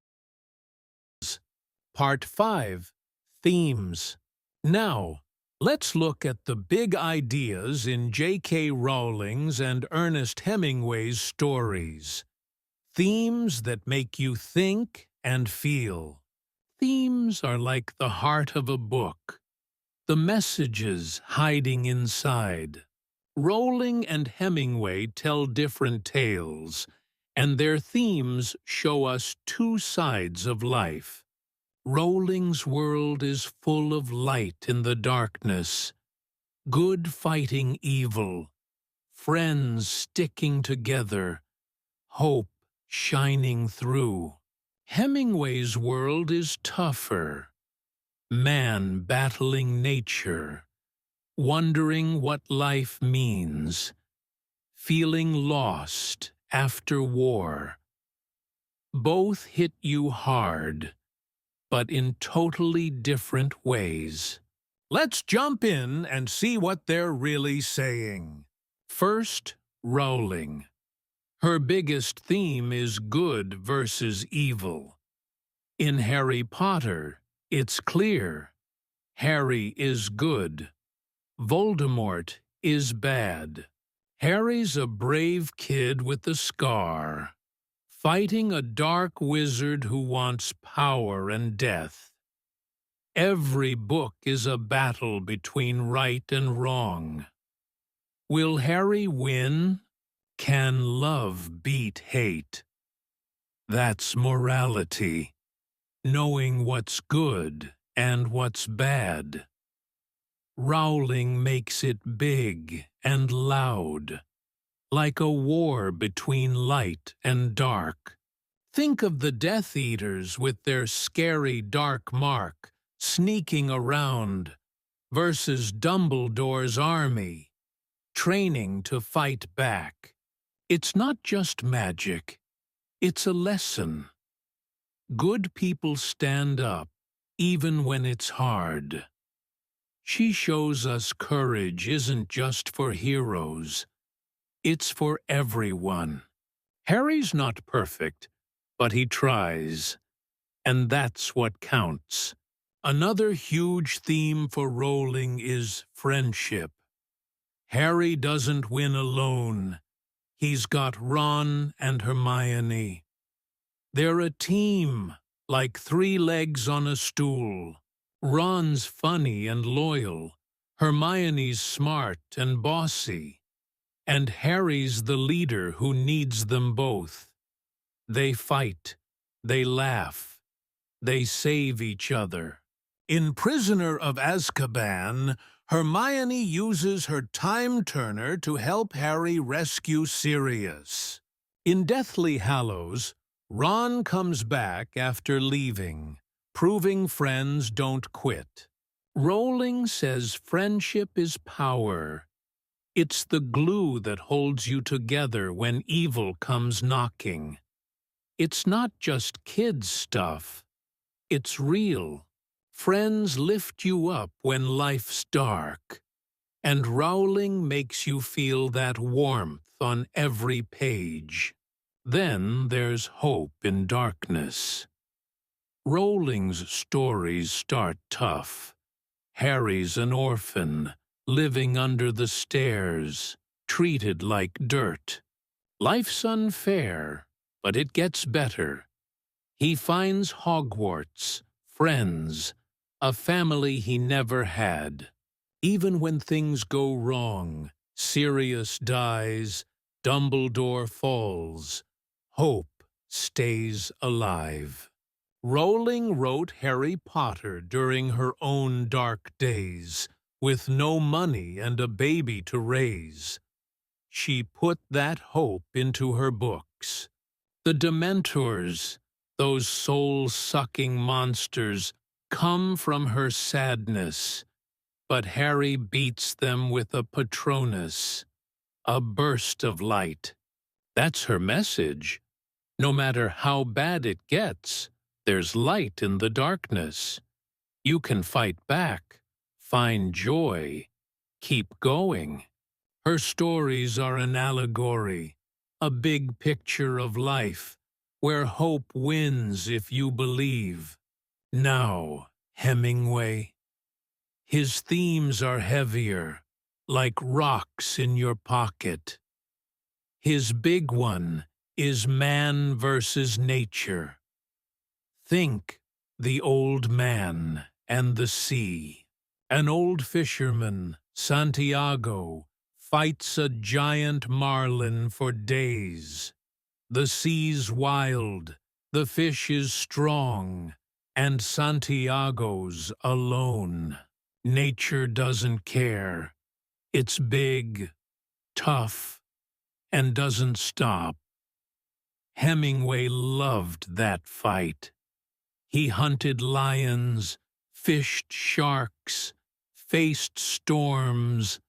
A: Part 5. Themes. Now, let's look at the big ideas in J.K. Rowling's and Ernest Hemingway's stories. Themes that make you think and feel. Themes are like the heart of a book, the messages hiding inside. Rowling and Hemingway tell different tales, and their themes show us two sides of life. Rowling's world is full of light in the darkness, good fighting evil, friends sticking together, hope shining through. Hemingway's world is tougher, man battling nature, wondering what life means, feeling lost after war. Both hit you hard, but in totally different ways. Let's jump in and see what they're really saying. First, Rowling. Her biggest theme is good versus evil. In Harry Potter, it's clear. Harry is good. Voldemort is bad. Harry's a brave kid with a scar, fighting a dark wizard who wants power and death. Every book is a battle between right and wrong. Will Harry win? Can love beat hate? That's morality, knowing what's good and what's bad. Rowling makes it big and loud, like a war between light and dark. Think of the Death Eaters with their scary dark mark sneaking around versus Dumbledore's army, training to fight back. It's not just magic, it's a lesson. Good people stand up, even when it's hard. She shows us courage isn't just for heroes, it's for everyone. Harry's not perfect, but he tries, and that's what counts. Another huge theme for Rowling is friendship. Harry doesn't win alone. He's got Ron and Hermione. They're a team, like three legs on a stool. Ron's funny and loyal, Hermione's smart and bossy, and Harry's the leader who needs them both. They fight, they laugh, they save each other. In Prisoner of Azkaban, Hermione uses her time turner to help Harry rescue Sirius. In Deathly Hallows, Ron comes back after leaving, proving friends don't quit. Rowling says friendship is power. It's the glue that holds you together when evil comes knocking. It's not just kids' stuff. It's real. Friends lift you up when life's dark, and Rowling makes you feel that warmth on every page. Then there's hope in darkness. Rowling's stories start tough. Harry's an orphan, living under the stairs, treated like dirt. Life's unfair, but it gets better. He finds Hogwarts, friends, a family he never had. Even when things go wrong, Sirius dies, Dumbledore falls, hope stays alive. Rowling wrote Harry Potter during her own dark days, with no money and a baby to raise. She put that hope into her books. The Dementors, those soul-sucking monsters, come from her sadness, but Harry beats them with a Patronus, a burst of light. That's her message. No matter how bad it gets, there's light in the darkness. You can fight back, find joy, keep going. Her stories are an allegory, a big picture of life, where hope wins if you believe. Now, Hemingway. His themes are heavier, like rocks in your pocket. His big one is man versus nature. Think The Old Man and the Sea. An old fisherman, Santiago, fights a giant marlin for days. The sea's wild, the fish is strong, and Santiago's alone. Nature doesn't care. It's big, tough, and doesn't stop. Hemingway loved that fight. He hunted lions, fished sharks, faced storms.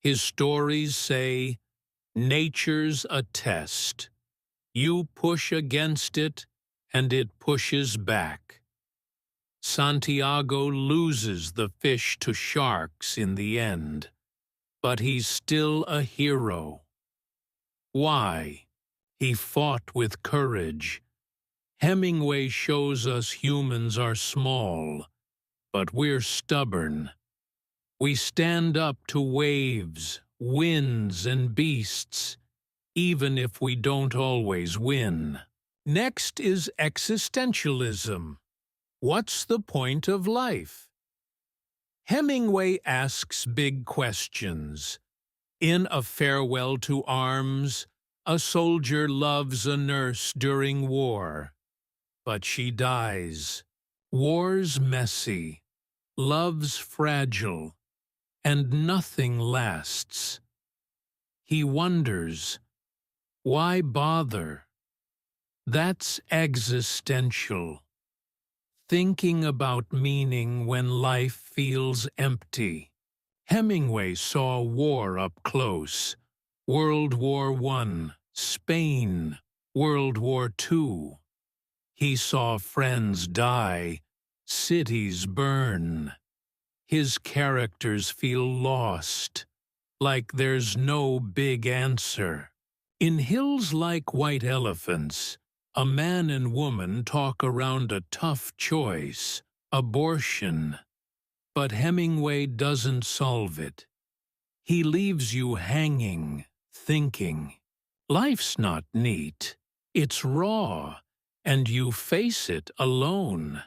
A: His stories say, nature's a test. You push against it, and it pushes back. Santiago loses the fish to sharks in the end, but he's still a hero. Why? He fought with courage. Hemingway shows us humans are small, but we're stubborn. We stand up to waves, winds, and beasts, even if we don't always win. Next is existentialism. What's the point of life? Hemingway asks big questions. In A Farewell to Arms, a soldier loves a nurse during war, but she dies. War's messy, love's fragile, and nothing lasts. He wonders, why bother? That's existential. Thinking about meaning when life feels empty. Hemingway saw war up close. World War I, Spain, World War II. He saw friends die, cities burn. His characters feel lost, like there's no big answer. In Hills Like White Elephants, a man and woman talk around a tough choice, abortion. But Hemingway doesn't solve it. He leaves you hanging, thinking. Life's not neat. It's raw, and you face it alone.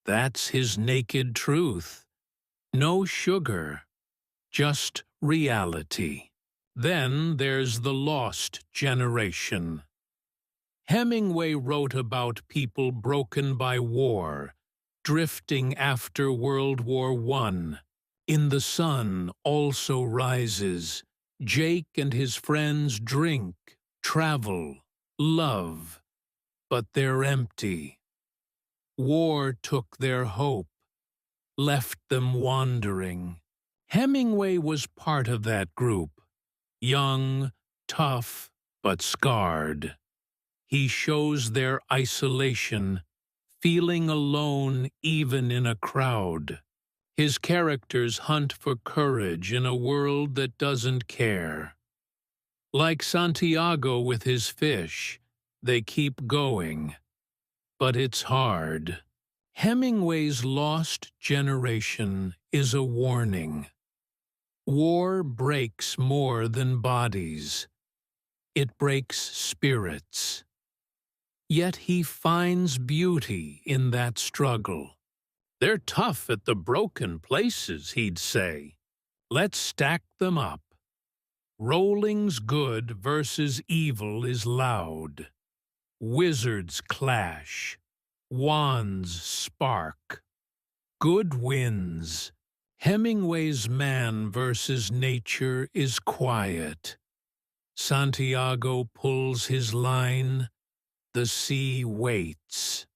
A: That's his naked truth. No sugar, just reality. Then there's the lost generation. Hemingway wrote about people broken by war, drifting after World War I. In the sun also rises. Jake and his friends drink, travel, love, but they're empty. War took their hope, left them wandering. Hemingway was part of that group, young, tough, but scarred. He shows their isolation, feeling alone even in a crowd. His characters hunt for courage in a world that doesn't care. Like Santiago with his fish, they keep going. But it's hard. Hemingway's lost generation is a warning. War breaks more than bodies. It breaks spirits. Yet he finds beauty in that struggle. They're tough at the broken places, he'd say. Let's stack them up. Rowling's good versus evil is loud. Wizards clash. Wands spark. Good wins. Hemingway's man versus nature is quiet. Santiago pulls his line. The sea waits.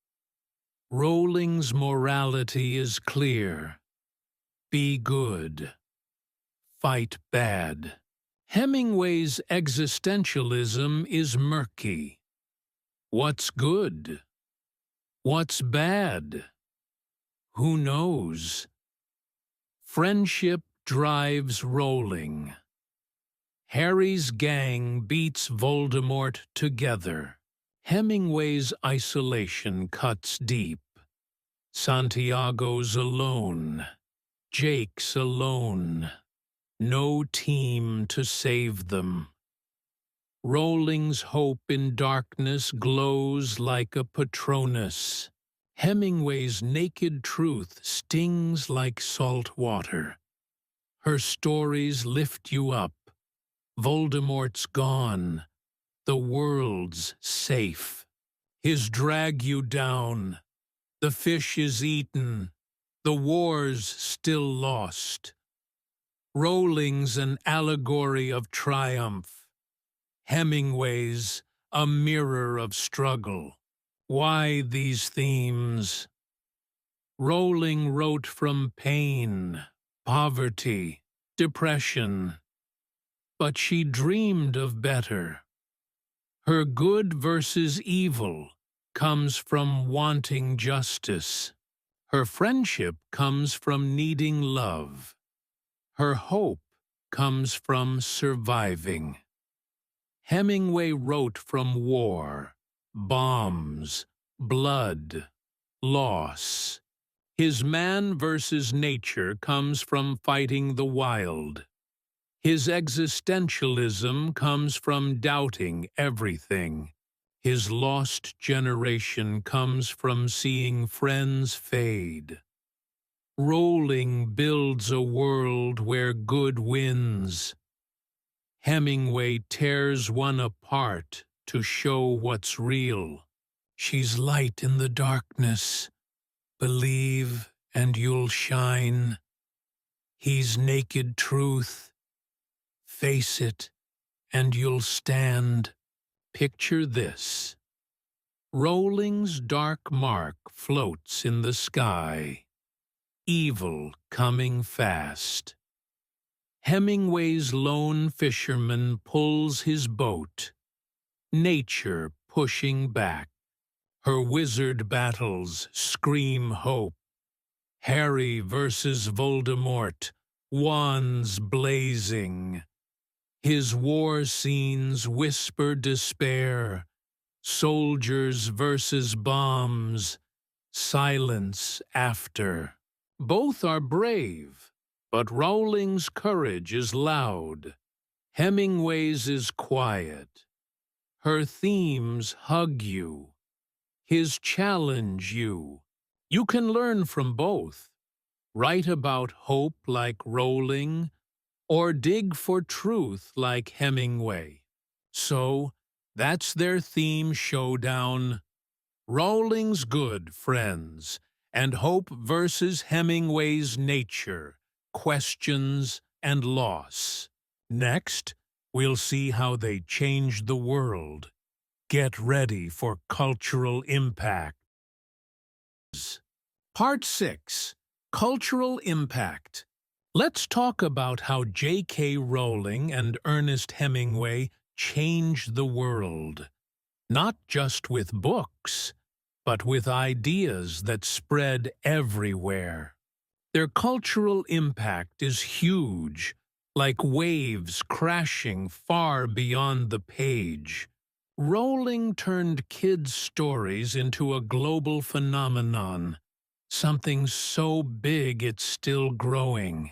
A: Rowling's morality is clear. Be good. Fight bad. Hemingway's existentialism is murky. What's good? What's bad? Who knows? Friendship drives Rowling. Harry's gang beats Voldemort together. Hemingway's isolation cuts deep. Santiago's alone. Jake's alone. No team to save them. Rowling's hope in darkness glows like a Patronus. Hemingway's naked truth stings like salt water. Her stories lift you up. Voldemort's gone. The world's safe. His drag you down. The fish is eaten. The war's still lost. Rowling's an allegory of triumph. Hemingway's a mirror of struggle. Why these themes? Rowling wrote from pain, poverty, depression. But she dreamed of better. Her good versus evil comes from wanting justice. Her friendship comes from needing love. Her hope comes from surviving. Hemingway wrote from war, bombs, blood, loss. His man versus nature comes from fighting the wild. His existentialism comes from doubting everything. His lost generation comes from seeing friends fade. Rowling builds a world where good wins. Hemingway tears one apart to show what's real. She's light in the darkness. Believe and you'll shine. He's naked truth. Face it, and you'll stand. Picture this. Rowling's dark mark floats in the sky. Evil coming fast. Hemingway's lone fisherman pulls his boat. Nature pushing back. Her wizard battles scream hope. Harry versus Voldemort, wands blazing. His war scenes whisper despair, soldiers versus bombs, silence after. Both are brave, but Rowling's courage is loud. Hemingway's is quiet. Her themes hug you. His challenge you. You can learn from both. Write about hope like Rowling, or dig for truth like Hemingway. So, that's their theme showdown. Rowling's good, friends, and hope versus Hemingway's nature, questions, and loss. Next, we'll see how they changed the world. Get ready for cultural impact. Part 6. Cultural Impact. Let's talk about how J.K. Rowling and Ernest Hemingway changed the world. Not just with books, but with ideas that spread everywhere. Their cultural impact is huge, like waves crashing far beyond the page. Rowling turned kids' stories into a global phenomenon, something so big it's still growing.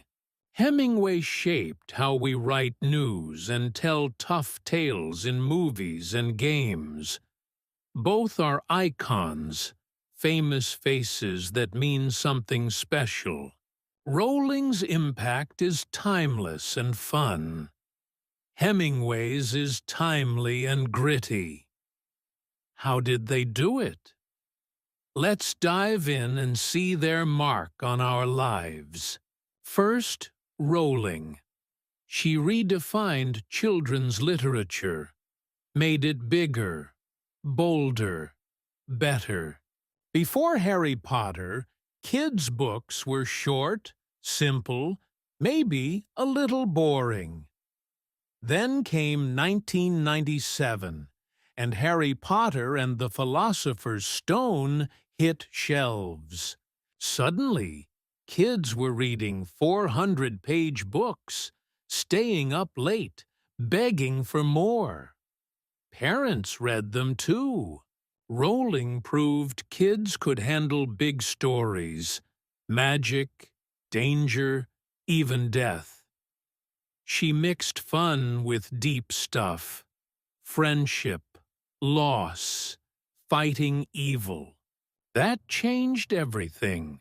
A: Hemingway shaped how we write news and tell tough tales in movies and games. Both are icons, famous faces that mean something special. Rowling's impact is timeless and fun. Hemingway's is timely and gritty. How did they do it? Let's dive in and see their mark on our lives. First, Rowling. She redefined children's literature, made it bigger, bolder, better. Before Harry Potter, kids' books were short, simple, maybe a little boring. Then came 1997, and Harry Potter and the Philosopher's Stone hit shelves. Suddenly, kids were reading 400-page books, staying up late, begging for more. Parents read them too. Rowling proved kids could handle big stories, magic, danger, even death. She mixed fun with deep stuff, friendship, loss, fighting evil. That changed everything.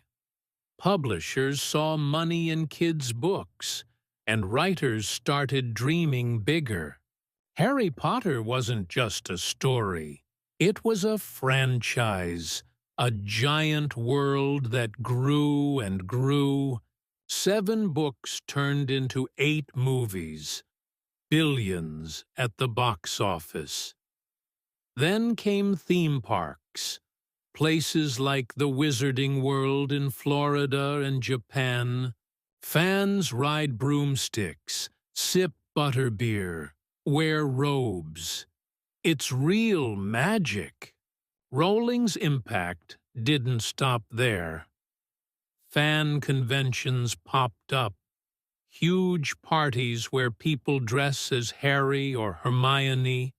A: Publishers saw money in kids' books, and writers started dreaming bigger. Harry Potter wasn't just a story. It was a franchise, a giant world that grew and grew. 7 books turned into 8 movies, billions at the box office. Then came theme parks, places like the Wizarding World in Florida and Japan. Fans ride broomsticks, sip butterbeer, wear robes. It's real magic. Rowling's impact didn't stop there. Fan conventions popped up, huge parties where people dress as Harry or Hermione,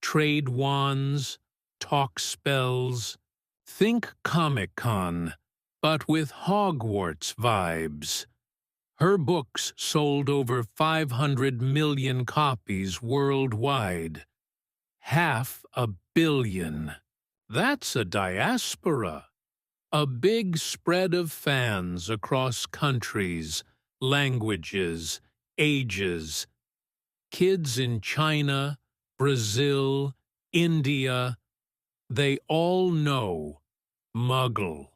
A: trade wands, talk spells. Think Comic-Con, but with Hogwarts vibes. Her books sold over 500 million copies worldwide. 500 million. That's a diaspora. A big spread of fans across countries, languages, ages. Kids in China, Brazil, India, they all know Muggle.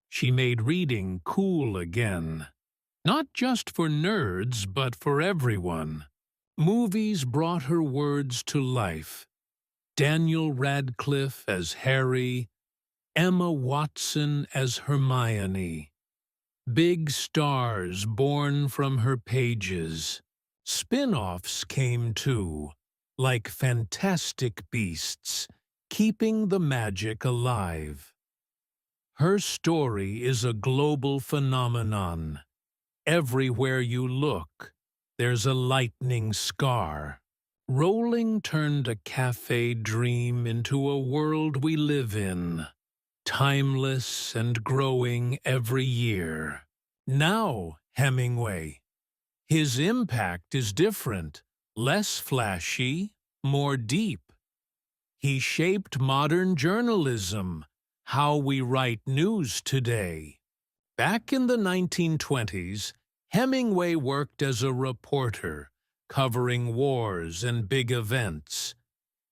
A: She made reading cool again. Not just for nerds, but for everyone. Movies brought her words to life. Daniel Radcliffe as Harry, Emma Watson as Hermione. Big stars born from her pages. Spin-offs came too, like Fantastic Beasts, keeping the magic alive. Her story is a global phenomenon. Everywhere you look, there's a lightning scar. Rowling turned a cafe dream into a world we live in, timeless and growing every year. Now, Hemingway. His impact is different, less flashy, more deep. He shaped modern journalism, how we write news today. Back in the 1920s, Hemingway worked as a reporter, covering wars and big events.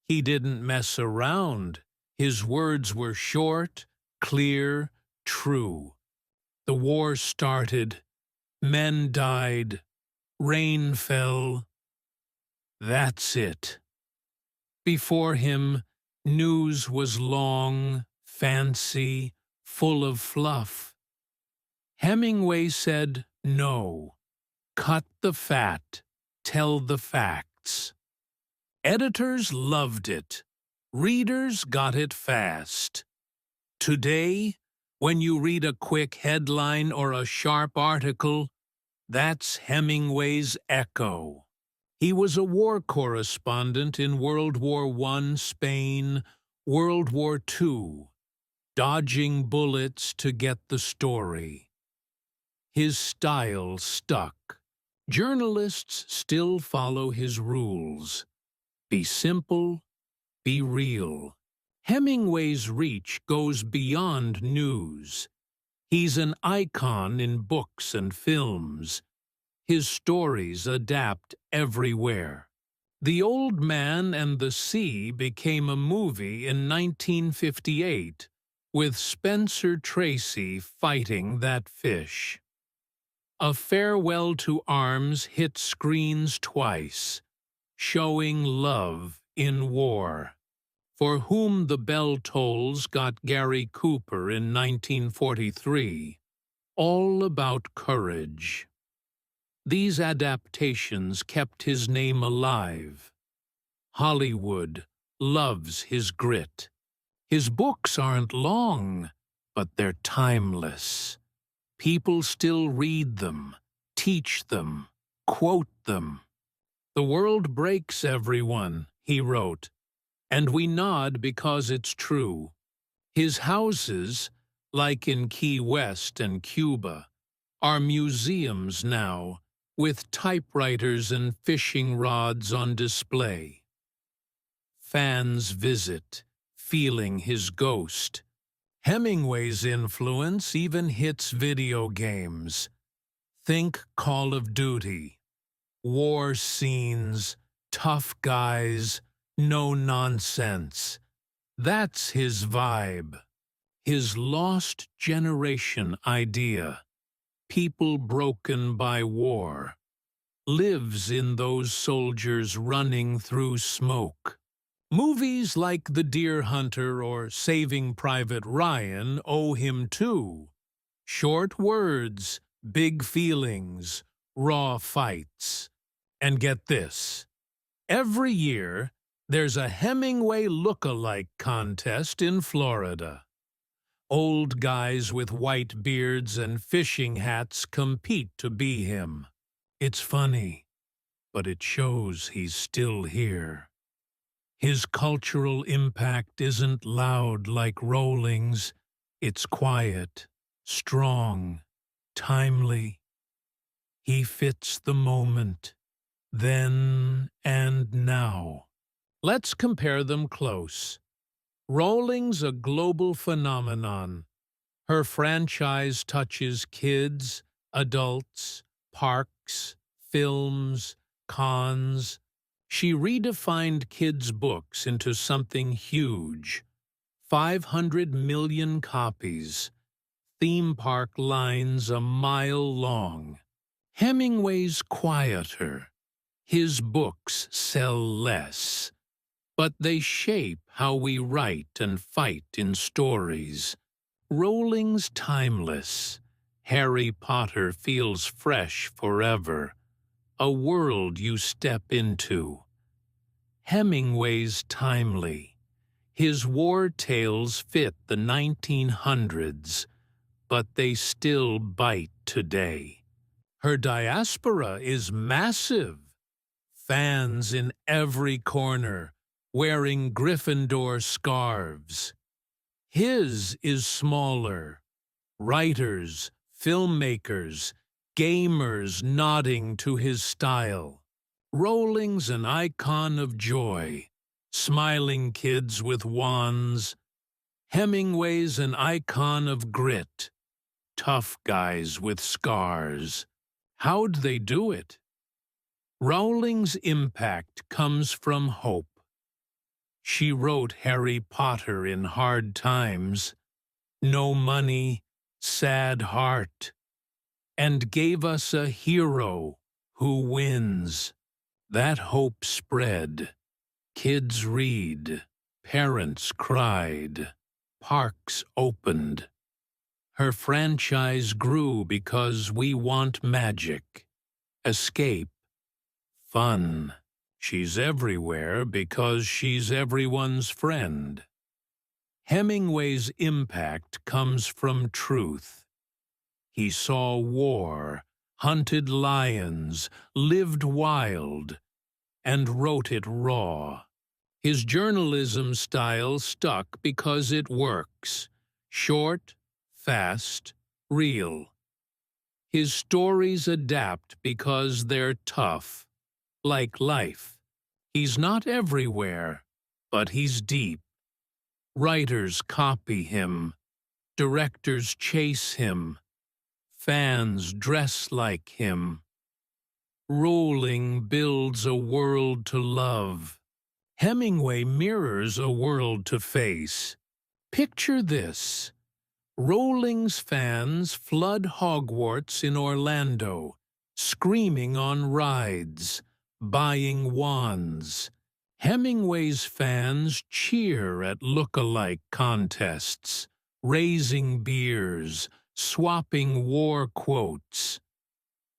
A: He didn't mess around. His words were short, clear, true. The war started. Men died. Rain fell. That's it. Before him, news was long, fancy, full of fluff. Hemingway said, "No. Cut the fat. Tell the facts." Editors loved it. Readers got it fast. Today, when you read a quick headline or a sharp article, that's Hemingway's echo. He was a war correspondent in World War I Spain, World War II, dodging bullets to get the story. His style stuck. Journalists still follow his rules. Be simple, be real. Hemingway's reach goes beyond news. He's an icon in books and films. His stories adapt everywhere. The Old Man and the Sea became a movie in 1958 with Spencer Tracy fighting that fish. A Farewell to Arms hit screens twice, showing love in war. For Whom the Bell Tolls got Gary Cooper in 1943, all about courage. These adaptations kept his name alive. Hollywood loves his grit. His books aren't long, but they're timeless. People still read them, teach them, quote them. "The world breaks everyone," he wrote, "and we nod because it's true." His houses, like in Key West and Cuba, are museums now, with typewriters and fishing rods on display. Fans visit, feeling his ghost. Hemingway's influence even hits video games. Think Call of Duty. War scenes, tough guys, no nonsense. That's his vibe. His lost generation idea, people broken by war, lives in those soldiers running through smoke. Movies like The Deer Hunter or Saving Private Ryan owe him too. Short words, big feelings, raw fights. And get this, every year there's a Hemingway look-alike contest in Florida. Old guys with white beards and fishing hats compete to be him. It's funny, but it shows he's still here. His cultural impact isn't loud like Rowling's. It's quiet, strong, timely. He fits the moment, then and now. Let's compare them close. Rowling's a global phenomenon. Her franchise touches kids, adults, parks, films, cons. She redefined kids' books into something huge. 500 million copies. Theme park lines a mile long. Hemingway's quieter. His books sell less. But they shape how we write and fight in stories. Rowling's timeless. Harry Potter feels fresh forever. A world you step into. Hemingway's timely. His war tales fit the 1900s, but they still bite today. Her diaspora is massive. Fans in every corner, wearing Gryffindor scarves. His is smaller. Writers, filmmakers, gamers nodding to his style. Rowling's an icon of joy, smiling kids with wands. Hemingway's an icon of grit, tough guys with scars. How'd they do it? Rowling's impact comes from hope. She wrote Harry Potter in hard times, no money, sad heart, and gave us a hero who wins. That hope spread. Kids read, parents cried, parks opened. Her franchise grew because we want magic, escape, fun. She's everywhere because she's everyone's friend. Hemingway's impact comes from truth. He saw war, hunted lions, lived wild, and wrote it raw. His journalism style stuck because it works. Short, fast, real. His stories adapt because they're tough, like life. He's not everywhere, but he's deep. Writers copy him. Directors chase him. Fans dress like him. Rowling builds a world to love. Hemingway mirrors a world to face. Picture this. Rowling's fans flood Hogwarts in Orlando, screaming on rides, buying wands. Hemingway's fans cheer at look-alike contests, raising beers, swapping war quotes.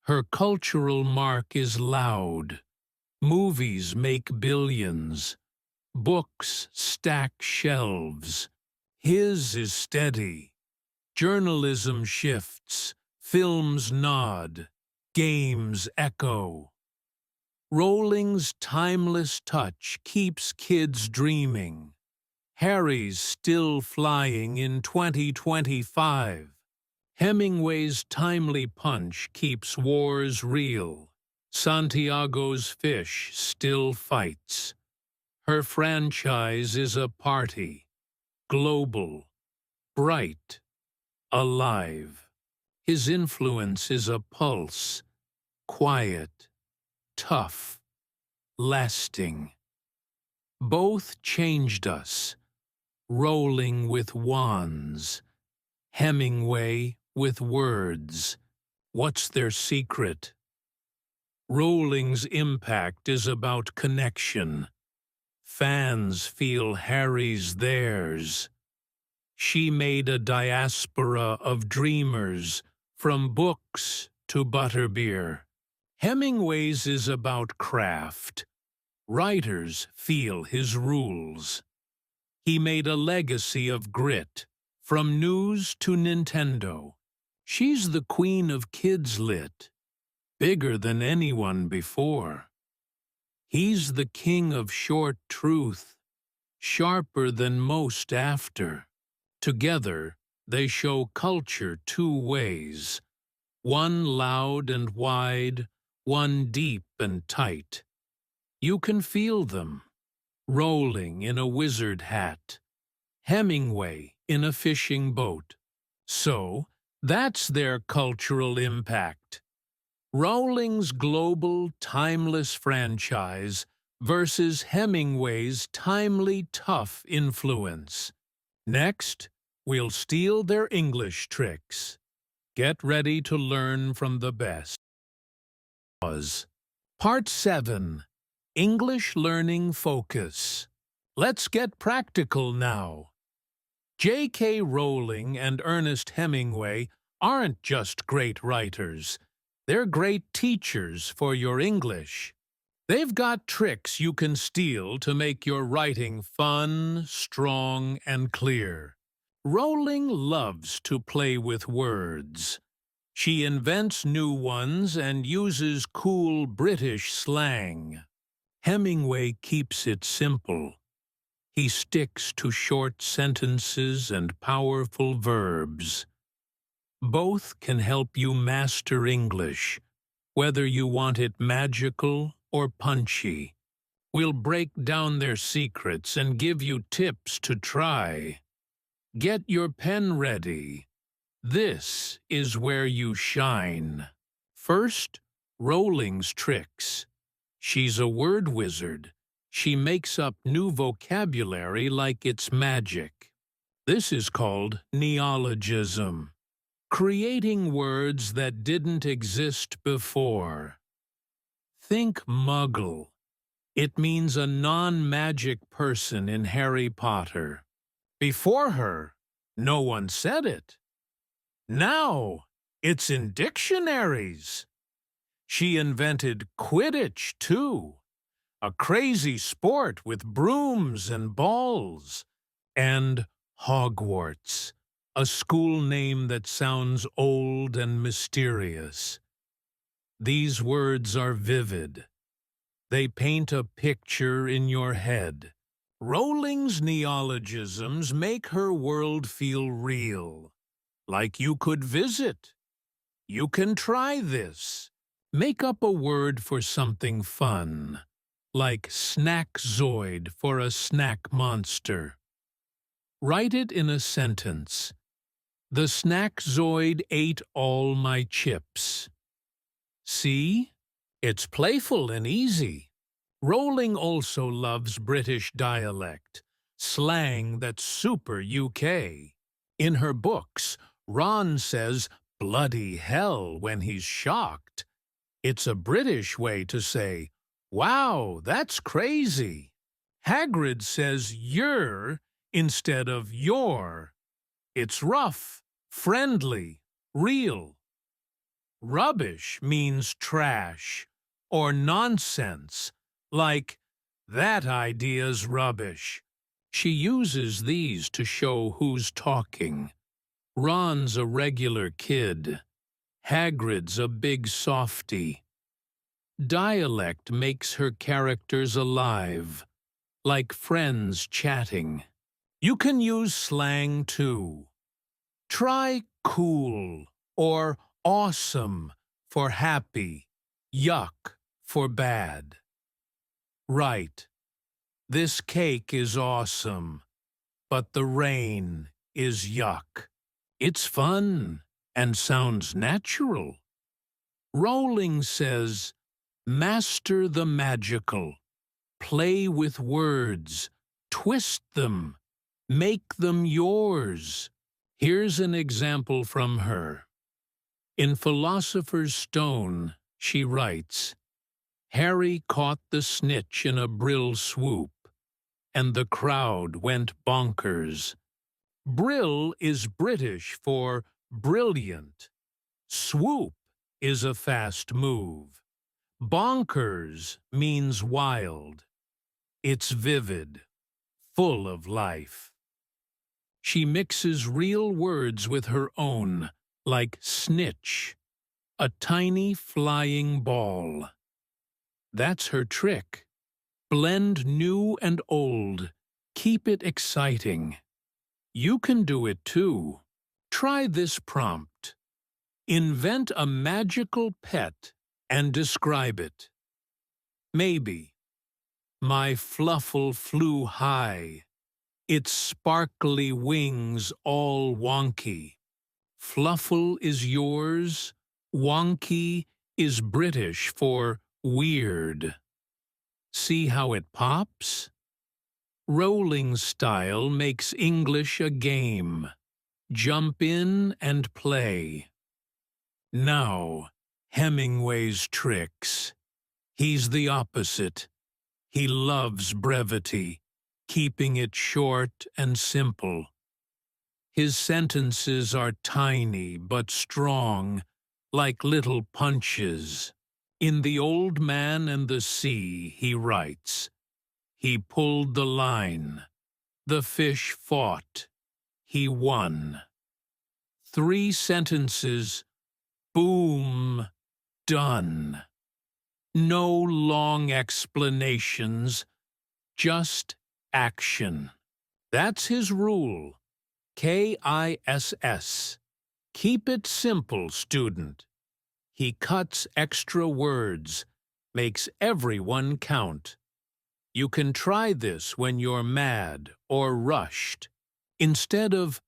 A: Her cultural mark is loud. Movies make billions. Books stack shelves. His is steady. Journalism shifts. Films nod. Games echo. Rowling's timeless touch keeps kids dreaming. Harry's still flying in 2025. Hemingway's timely punch keeps wars real. Santiago's fish still fights. Her franchise is a party. Global. Bright. Alive. His influence is a pulse. Quiet. Tough. Lasting. Both changed us. Rowling with wands. Hemingway with words. What's their secret? Rowling's impact is about connection. Fans feel Harry's theirs. She made a diaspora of dreamers, from books to butterbeer. Hemingway's is about craft. Writers feel his rules. He made a legacy of grit, from news to Nintendo. She's the queen of kids lit, bigger than anyone before. He's the king of short truth, sharper than most after. Together, they show culture two ways, one loud and wide, one deep and tight. You can feel them, Rowling in a wizard hat, Hemingway in a fishing boat. So, that's their cultural impact. Rowling's global, timeless franchise versus Hemingway's timely, tough influence. Next, we'll steal their English tricks. Get ready to learn from the best. Part 7. English Learning Focus. Let's get practical now. J.K. Rowling and Ernest Hemingway aren't just great writers. They're great teachers for your English. They've got tricks you can steal to make your writing fun, strong, and clear. Rowling loves to play with words. She invents new ones and uses cool British slang. Hemingway keeps it simple. He sticks to short sentences and powerful verbs. Both can help you master English, whether you want it magical or punchy. We'll break down their secrets and give you tips to try. Get your pen ready. This is where you shine. First, Rowling's tricks. She's a word wizard. She makes up new vocabulary like it's magic. This is called neologism, creating words that didn't exist before. Think muggle. It means a non-magic person in Harry Potter. Before her, no one said it. Now, it's in dictionaries. She invented Quidditch, too, a crazy sport with brooms and balls, and Hogwarts, a school name that sounds old and mysterious. These words are vivid. They paint a picture in your head. Rowling's neologisms make her world feel real, like you could visit. You can try this. Make up a word for something fun, like snackzoid for a snack monster. Write it in a sentence. The snackzoid ate all my chips. See? It's playful and easy. Rowling also loves British dialect, slang that's super UK. In her books, Ron says bloody hell when he's shocked. It's a British way to say, wow, that's crazy. Hagrid says you're instead of your. It's rough, friendly, real. Rubbish means trash or nonsense, like, that idea's rubbish. She uses these to show who's talking. Ron's a regular kid. Hagrid's a big softy. Dialect makes her characters alive, like friends chatting. You can use slang too. Try cool or awesome for happy, yuck for bad. Right. This cake is awesome, but the rain is yuck. It's fun and sounds natural. Rowling says, master the magical. Play with words. Twist them. Make them yours. Here's an example from her. In Philosopher's Stone, she writes, Harry caught the snitch in a brill swoop, and the crowd went bonkers. Brill is British for brilliant. Swoop is a fast move. Bonkers means wild. It's vivid, full of life. She mixes real words with her own, like snitch, a tiny flying ball. That's her trick. Blend new and old. Keep it exciting. You can do it too. Try this prompt. Invent a magical pet and describe it. Maybe. My fluffle flew high. Its sparkly wings all wonky. Fluffle is yours. Wonky is British for weird. See how it pops? Rowling's style makes English a game. Jump in and play. Now, Hemingway's tricks. He's the opposite. He loves brevity, keeping it short and simple. His sentences are tiny but strong, like little punches. In The Old Man and the Sea, he writes, he pulled the line. The fish fought. He won. 3 sentences. Boom. Done. No long explanations. Just action. That's his rule. KISS. Keep it simple, student. He cuts extra words, makes everyone count. You can try this when you're mad or rushed. Instead of,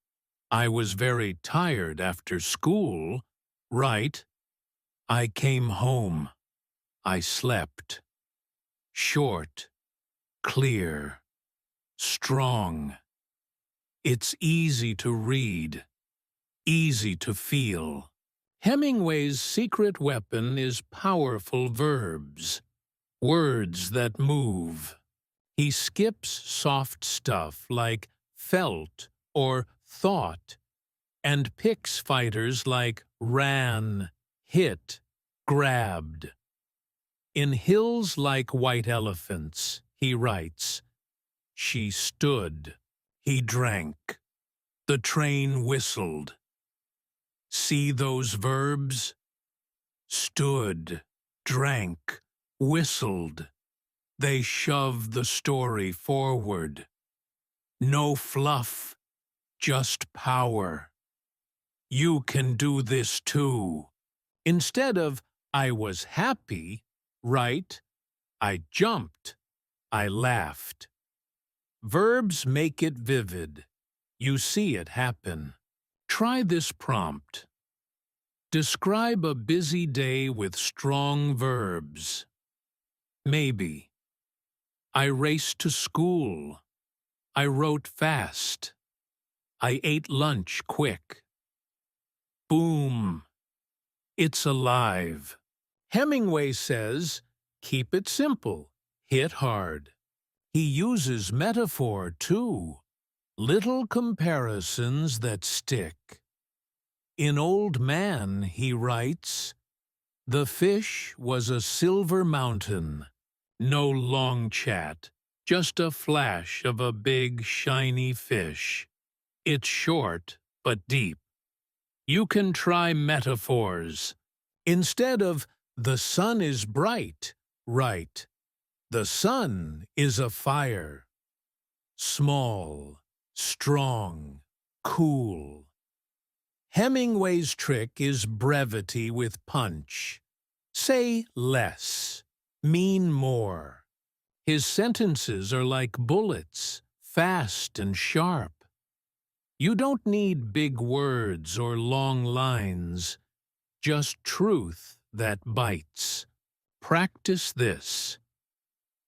A: I was very tired after school, write, I came home. I slept. Short, clear, strong. It's easy to read, easy to feel. Hemingway's secret weapon is powerful verbs, words that move. He skips soft stuff like felt or thought and picks fighters like ran, hit, grabbed. In Hills Like White Elephants, he writes, she stood, he drank, the train whistled. See those verbs? Stood, drank, whistled. They shove the story forward. No fluff, just power. You can do this too. Instead of, I was happy, write, I jumped, I laughed. Verbs make it vivid. You see it happen. Try this prompt. Describe a busy day with strong verbs. Maybe. I raced to school. I wrote fast. I ate lunch quick. Boom. It's alive. Hemingway says, keep it simple, hit hard. He uses metaphor too. Little comparisons that stick. In Old Man, he writes, the fish was a silver mountain. No long chat, just a flash of a big, shiny fish. It's short, but deep. You can try metaphors. Instead of, the sun is bright, write, the sun is a fire. Small, strong, cool. Hemingway's trick is brevity with punch. Say less, mean more. His sentences are like bullets, fast and sharp. You don't need big words or long lines, just truth that bites. Practice this.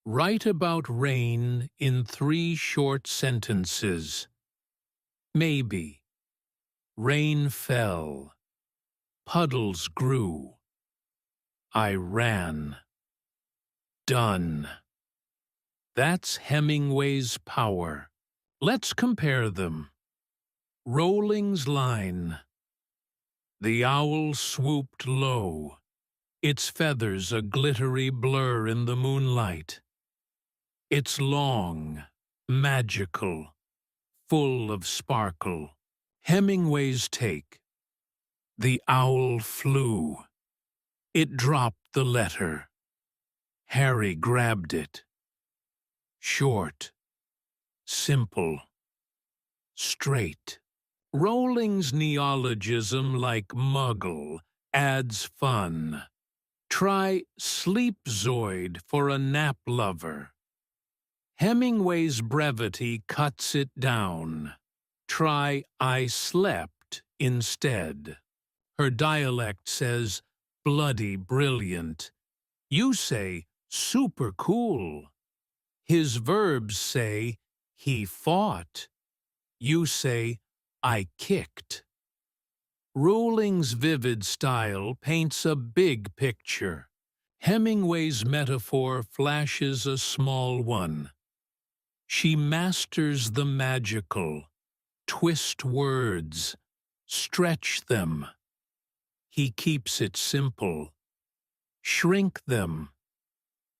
A: Write about rain in 3 short sentences. Maybe. Rain fell. Puddles grew. I ran. Done. That's Hemingway's power. Let's compare them. Rowling's line. The owl swooped low, its feathers a glittery blur in the moonlight. It's long, magical, full of sparkle. Hemingway's take. The owl flew. It dropped the letter. Harry grabbed it. Short, simple, straight. Rowling's neologism like muggle adds fun. Try sleepzoid for a nap lover. Hemingway's brevity cuts it down. Try I slept instead. Her dialect says bloody brilliant. You say super cool. His verbs say he fought. You say I kicked. Rowling's vivid style paints a big picture. Hemingway's metaphor flashes a small one. She masters the magical, twist words, stretch them. He keeps it simple. Shrink them,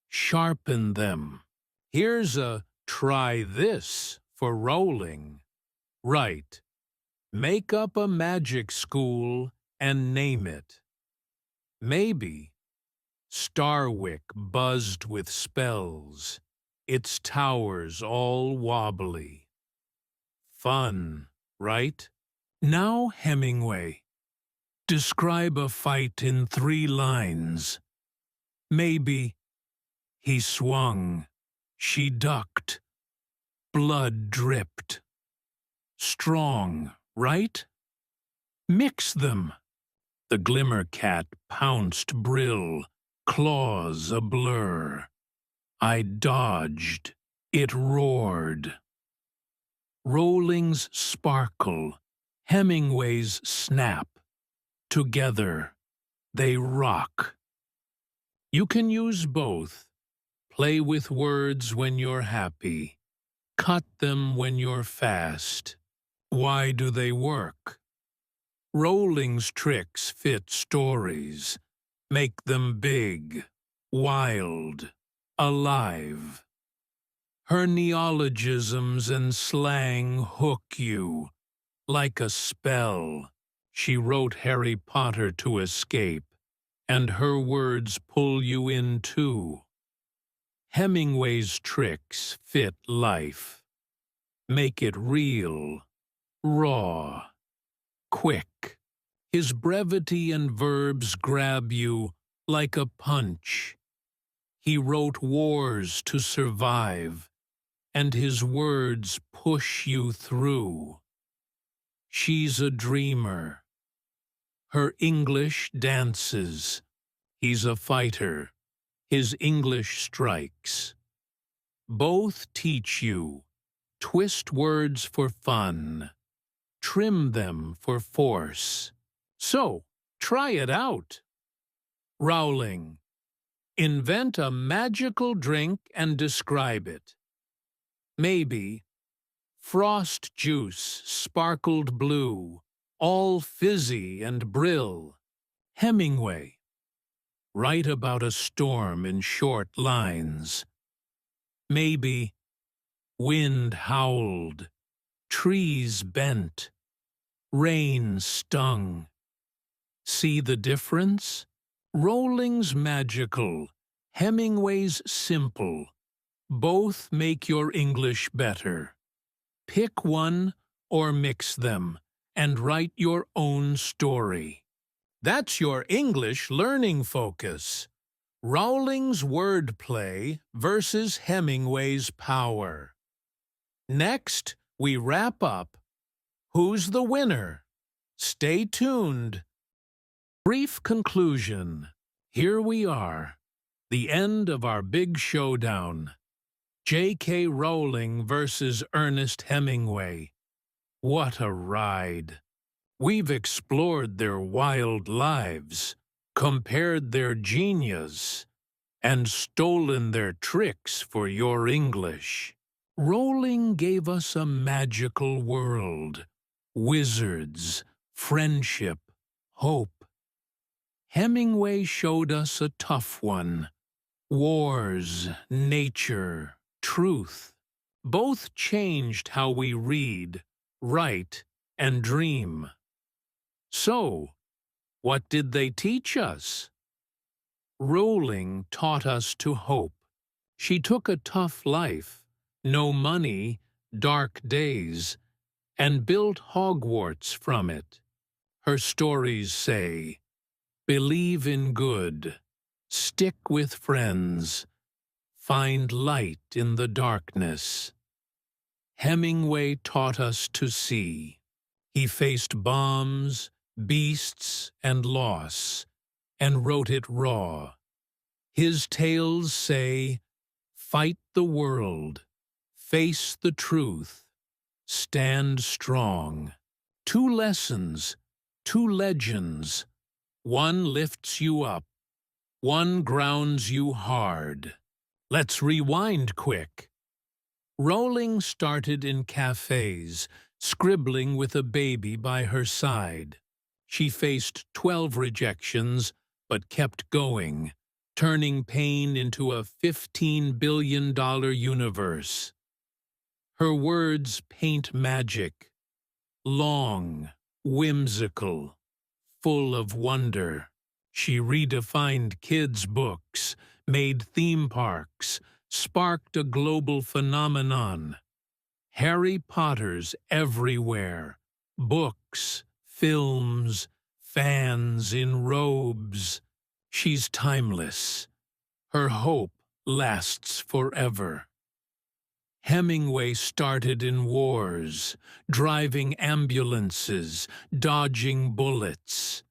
A: sharpen them. Here's a try this for Rowling. Write, make up a magic school and name it. Maybe Starwick buzzed with spells, its towers all wobbly. Fun, right? Now Hemingway. Describe a fight in 3 lines. Maybe he swung, She ducked. Blood dripped. Strong, right? Mix them. The glimmer cat pounced brill, claws a blur. I dodged. It roared. Rowling's sparkle, Hemingway's snap. Together, they rock. You can use both. Play with words when you're happy. Cut them when you're fast. Why do they work? Rowling's tricks fit stories. Make them big, wild, alive. Her neologisms and slang hook you. Like a spell, she wrote Harry Potter to escape, and her words pull you in too. Hemingway's tricks fit life. Make it real, raw, quick. His brevity and verbs grab you like a punch. He wrote wars to survive, and his words push you through. She's a dreamer. Her English dances. He's a fighter. His English strikes. Both teach you. Twist words for fun. Trim them for force. So, try it out. Rowling. Invent a magical drink and describe it. Maybe frost juice sparkled blue, all fizzy and brill. Hemingway. Write about a storm in short lines. Maybe wind howled, trees bent, rain stung. See the difference? Rowling's magical, Hemingway's simple. Both make your English better. Pick one or mix them and write your own story. That's your English learning focus. Rowling's wordplay versus Hemingway's power. Next, we wrap up. Who's the winner? Stay tuned. Brief conclusion. Here we are. The end of our big showdown. J.K. Rowling versus Ernest Hemingway. What a ride. We've explored their wild lives, compared their genius, and stolen their tricks for your English. Rowling gave us a magical world, wizards, friendship, hope. Hemingway showed us a tough one, wars, nature, truth. Both changed how we read, write, and dream. So, what did they teach us? Rowling taught us to hope. She took a tough life, no money, dark days, and built Hogwarts from it. Her stories say, believe in good, stick with friends, find light in the darkness. Hemingway taught us to see. He faced bombs, beasts, and loss, and wrote it raw. His tales say, fight the world, face the truth, stand strong. 2 lessons, 2 legends. One lifts you up, one grounds you hard. Let's rewind quick. Rowling started in cafes, scribbling with a baby by her side. She faced 12 rejections, but kept going, turning pain into a $15 billion universe. Her words paint magic, long, whimsical, full of wonder. She redefined kids' books, made theme parks, sparked a global phenomenon. Harry Potter's everywhere. Books, films, fans in robes. She's timeless. Her hope lasts forever. Hemingway started in wars, driving ambulances, dodging bullets.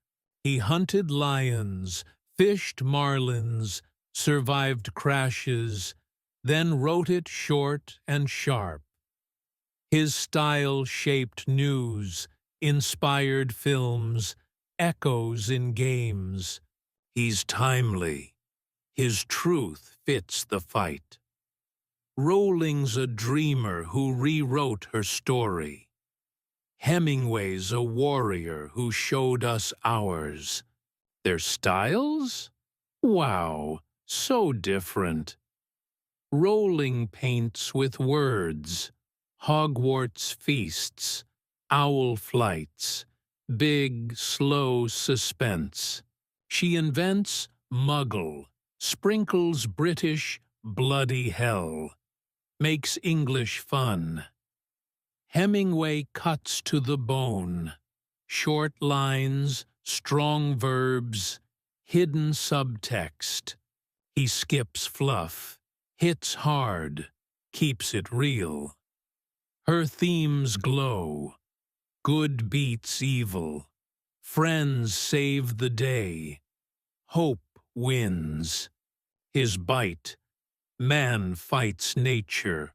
A: He hunted lions, fished marlins, survived crashes, then wrote it short and sharp. His style shaped news, inspired films, echoes in games. He's timely. His truth fits the fight. Rowling's a dreamer who rewrote her story. Hemingway's a warrior who showed us ours. Their styles? Wow, so different. Rowling paints with words, Hogwarts feasts, owl flights, big, slow suspense. She invents Muggle, sprinkles British bloody hell, makes English fun. Hemingway cuts to the bone, short lines, strong verbs, hidden subtext. He skips fluff, hits hard, keeps it real. Her themes glow. Good beats evil. Friends save the day. Hope wins. His bite. Man fights nature.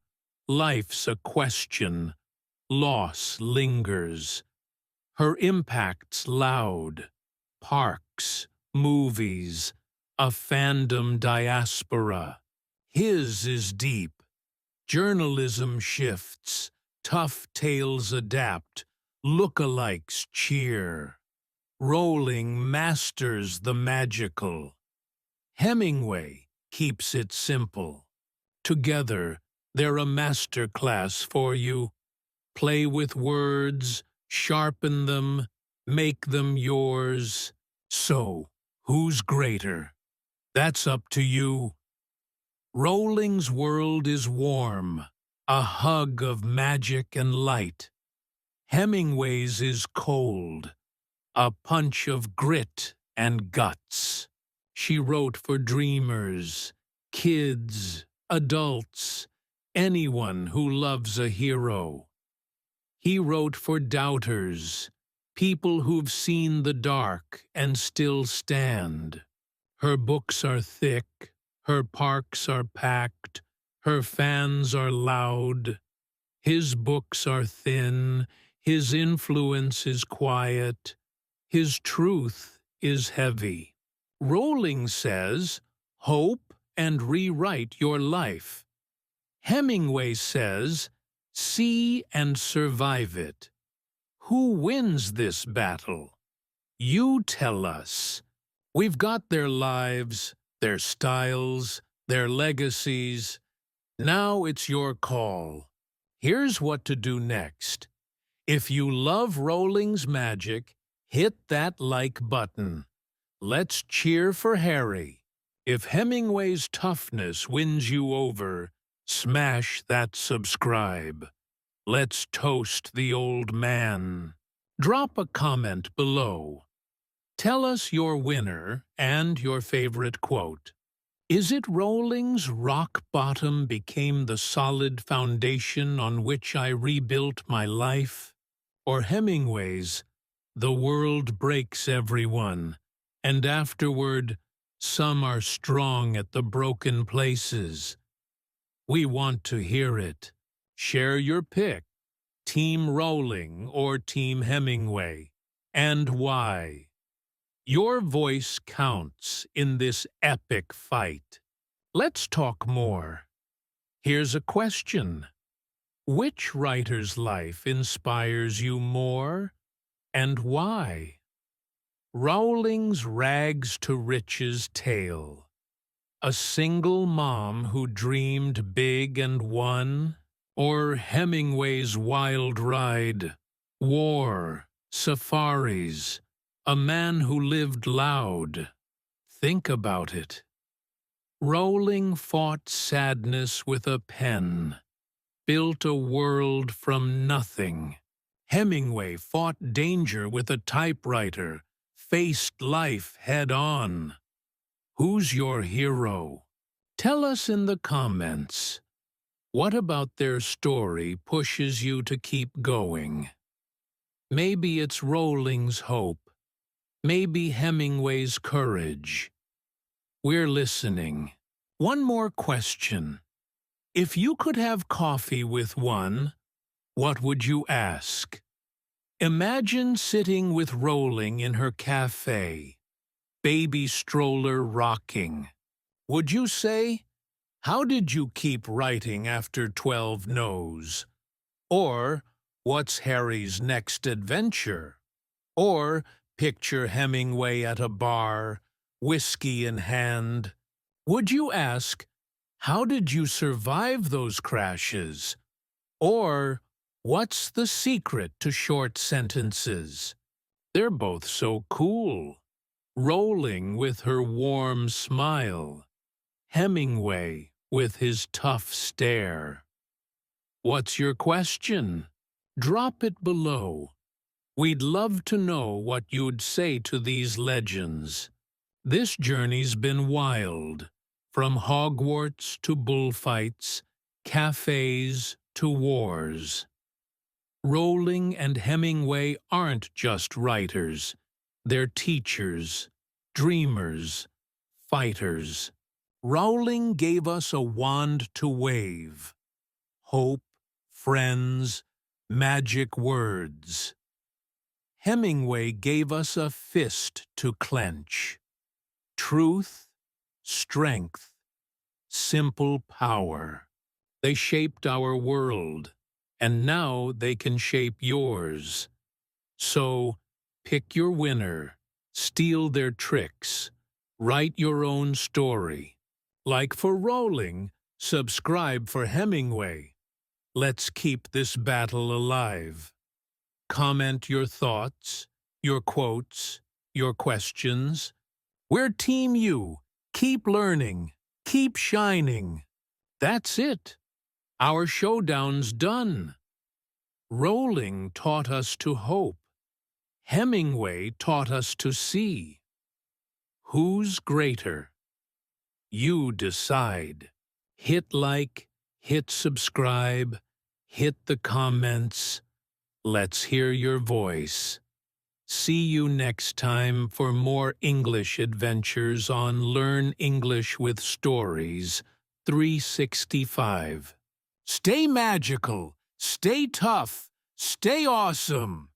A: Life's a question. Loss lingers. Her impact's loud. Parks, movies, a fandom diaspora. His is deep. Journalism shifts. Tough tales adapt. Lookalikes cheer. Rowling masters the magical. Hemingway keeps it simple. Together, they're a masterclass for you. Play with words, sharpen them, make them yours. So, who's greater? That's up to you. Rowling's world is warm, a hug of magic and light. Hemingway's is cold, a punch of grit and guts. She wrote for dreamers, kids, adults, anyone who loves a hero. He wrote for doubters, people who've seen the dark and still stand. Her books are thick, her parks are packed, her fans are loud. His books are thin, his influence is quiet, his truth is heavy. Rowling says, hope and rewrite your life. Hemingway says, see and survive it. Who wins this battle? You tell us. We've got their lives, their styles, their legacies. Now it's your call. Here's what to do next. If you love Rowling's magic, hit that like button. Let's cheer for Harry. If Hemingway's toughness wins you over, smash that subscribe. Let's toast the old man. Drop a comment below. Tell us your winner and your favorite quote. Is it Rowling's rock bottom became the solid foundation on which I rebuilt my life? Or Hemingway's, the world breaks everyone, and afterward, some are strong at the broken places? We want to hear it. Share your pick, Team Rowling or Team Hemingway, and why. Your voice counts in this epic fight. Let's talk more. Here's a question. Which writer's life inspires you more, and why? Rowling's rags to riches tale. A single mom who dreamed big and won? Or Hemingway's wild ride, war, safaris, a man who lived loud? Think about it. Rowling fought sadness with a pen, built a world from nothing. Hemingway fought danger with a typewriter, faced life head-on. Who's your hero? Tell us in the comments. What about their story pushes you to keep going? Maybe it's Rowling's hope. Maybe Hemingway's courage. We're listening. One more question. If you could have coffee with one, what would you ask? Imagine sitting with Rowling in her cafe, baby stroller rocking. Would you say, "How did you keep writing after 12 no's?" Or, "What's Harry's next adventure?" Or, picture Hemingway at a bar, whiskey in hand. Would you ask, "How did you survive those crashes?" Or, "What's the secret to short sentences?" They're both so cool. Rowling with her warm smile. Hemingway with his tough stare. What's your question? Drop it below. We'd love to know what you'd say to these legends. This journey's been wild. From Hogwarts to bullfights, cafes to wars. Rowling and Hemingway aren't just writers. They're teachers, dreamers, fighters. Rowling gave us a wand to wave. Hope, friends, magic words. Hemingway gave us a fist to clench. Truth, strength, simple power. They shaped our world, and now they can shape yours. So, pick your winner, steal their tricks, write your own story. Like for Rowling, subscribe for Hemingway. Let's keep this battle alive. Comment your thoughts, your quotes, your questions. We're Team U. Keep learning. Keep shining. That's it. Our showdown's done. Rowling taught us to hope. Hemingway taught us to see. Who's greater? You decide. Hit like, hit subscribe, hit the comments. Let's hear your voice. See you next time for more English adventures on Learn English with Stories 365. Stay magical, stay tough, stay awesome.